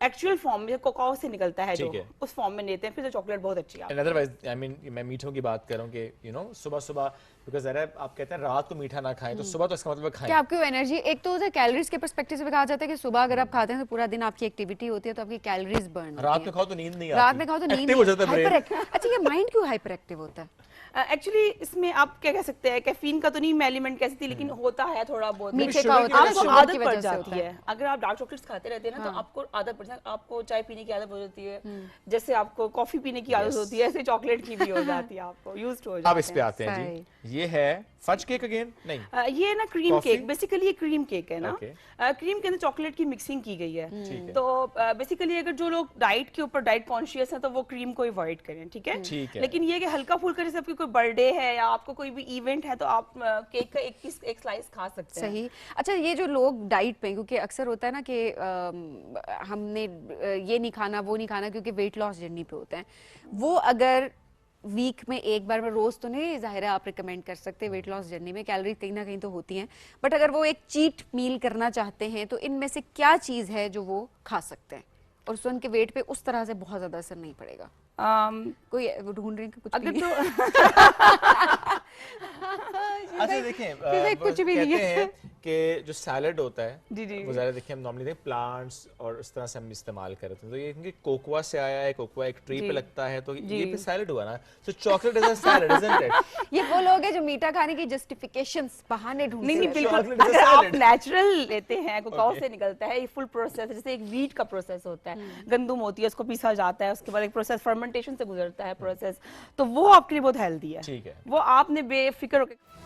एक्चुअल फॉर्म में कोकाओ से निकलता है जो उस फॉर्म में लेते हैं फिर तो चॉकलेट बहुत अच्छी है। अदरवाइज आई मीन मैं मीठों की बात करूं कि यू नो सुबह सुबह बिकॉज़ आप कहते हैं रात को मीठा ना खाएं तो सुबह तो इसका मतलब खाएं। क्या आपकी एनर्जी एक तो कैलोरीज के पर्सपेक्टिव से कहा जाता है कि सुबह अगर आप खाते हैं तो पूरा दिन आपकी एक्टिविटी होती है तो आपकी कैलोरीज बर्न होती है। रात में खाओ तो नींद नहीं आती। रात में खाओ तो नींद हो जाता है। अच्छा ये माइंड क्यों हाइपर एक्टिव होता है? एक्चुअली इसमें आप क्या कह सकते हैं कैफीन का तो नहीं मैं एलिमेंट कह सकती लेकिन होता है थोड़ा बहुत मीठे का होता है, आपको आदत पड़ जाती है। अगर आप डार्क चॉकलेट्स खाते रहते हैं ना तो आपको आदत पड़ जाती है। आपको चाय पीने की आदत हो जाती है जैसे आपको कॉफी पीने की आदत होती है ऐसे चॉकलेट की भी हो जाती है आपको यूज्ड हो जाते हैं। अब इस पे आते हैं जी ये है फज केक अगेन नहीं ये ना क्रीम केक बेसिकली ये क्रीम केक है ना क्रीम के अंदर चॉकलेट की मिक्सिंग की गई है तो बेसिकली अगर जो लोग डाइट के ऊपर डाइट कॉन्शियस है तो वो क्रीम को अवॉइड करें ठीक है लेकिन ये कि हल्का फुल्का जैसे आपकी कोई बर्थडे है या आपको कोई भी इवेंट है तो आप केक का एक स्लाइस खा सकते हैं। सही। अच्छा ये जो लोग डाइट पे क्योंकि अक्सर होता है ना कि हमने ये नहीं खाना वो नहीं खाना क्योंकि वेट लॉस जर्नी पे होते हैं वो अगर वीक में एक बार में रोज तो नहीं जाहिर है आप रिकमेंड कर सकते वेट लॉस जर्नी में कैलोरी कहीं ना कहीं तो होती हैं बट अगर वो एक चीट मील करना चाहते हैं तो इनमें से क्या चीज है जो वो खा सकते हैं और उससे उनके वेट पे उस तरह से बहुत ज्यादा असर नहीं पड़ेगा? कोई ढूंढ रहे हैं कुछ अगर तो अच्छा देखें कुछ भी नहीं है कि जो सैलड होता है जी वो ज़्यादा देखिए हम नॉर्मली देखें प्लांट्स और इस तरह से हम इस्तेमाल करते हैं तो ये क्योंकि कोकोआ से आया है कोकोआ एक ट्री पे लगता है तो ये भी सैलड हुआ ना तो chocolate is a salad isn't it? ये वो लोग हैं जो मीठा खाने की जस्टिफिकेशंस बहाने ढूंढते हैं। नहीं बिल्कुल अगर आप नेचुरल लेते हैं कोकाओ से निकलता है ये फुल प्रोसेस जैसे एक वीट का प्रोसेस होता है गंदुम होती है उसको पीसा जाता है उसके बाद एक प्रोसेस फर्मेंटेशन से गुजरता है प्रोसेस तो वो आपके लिए बहुत हेल्दी है ठीक है वो आपने बेफिक्र होकर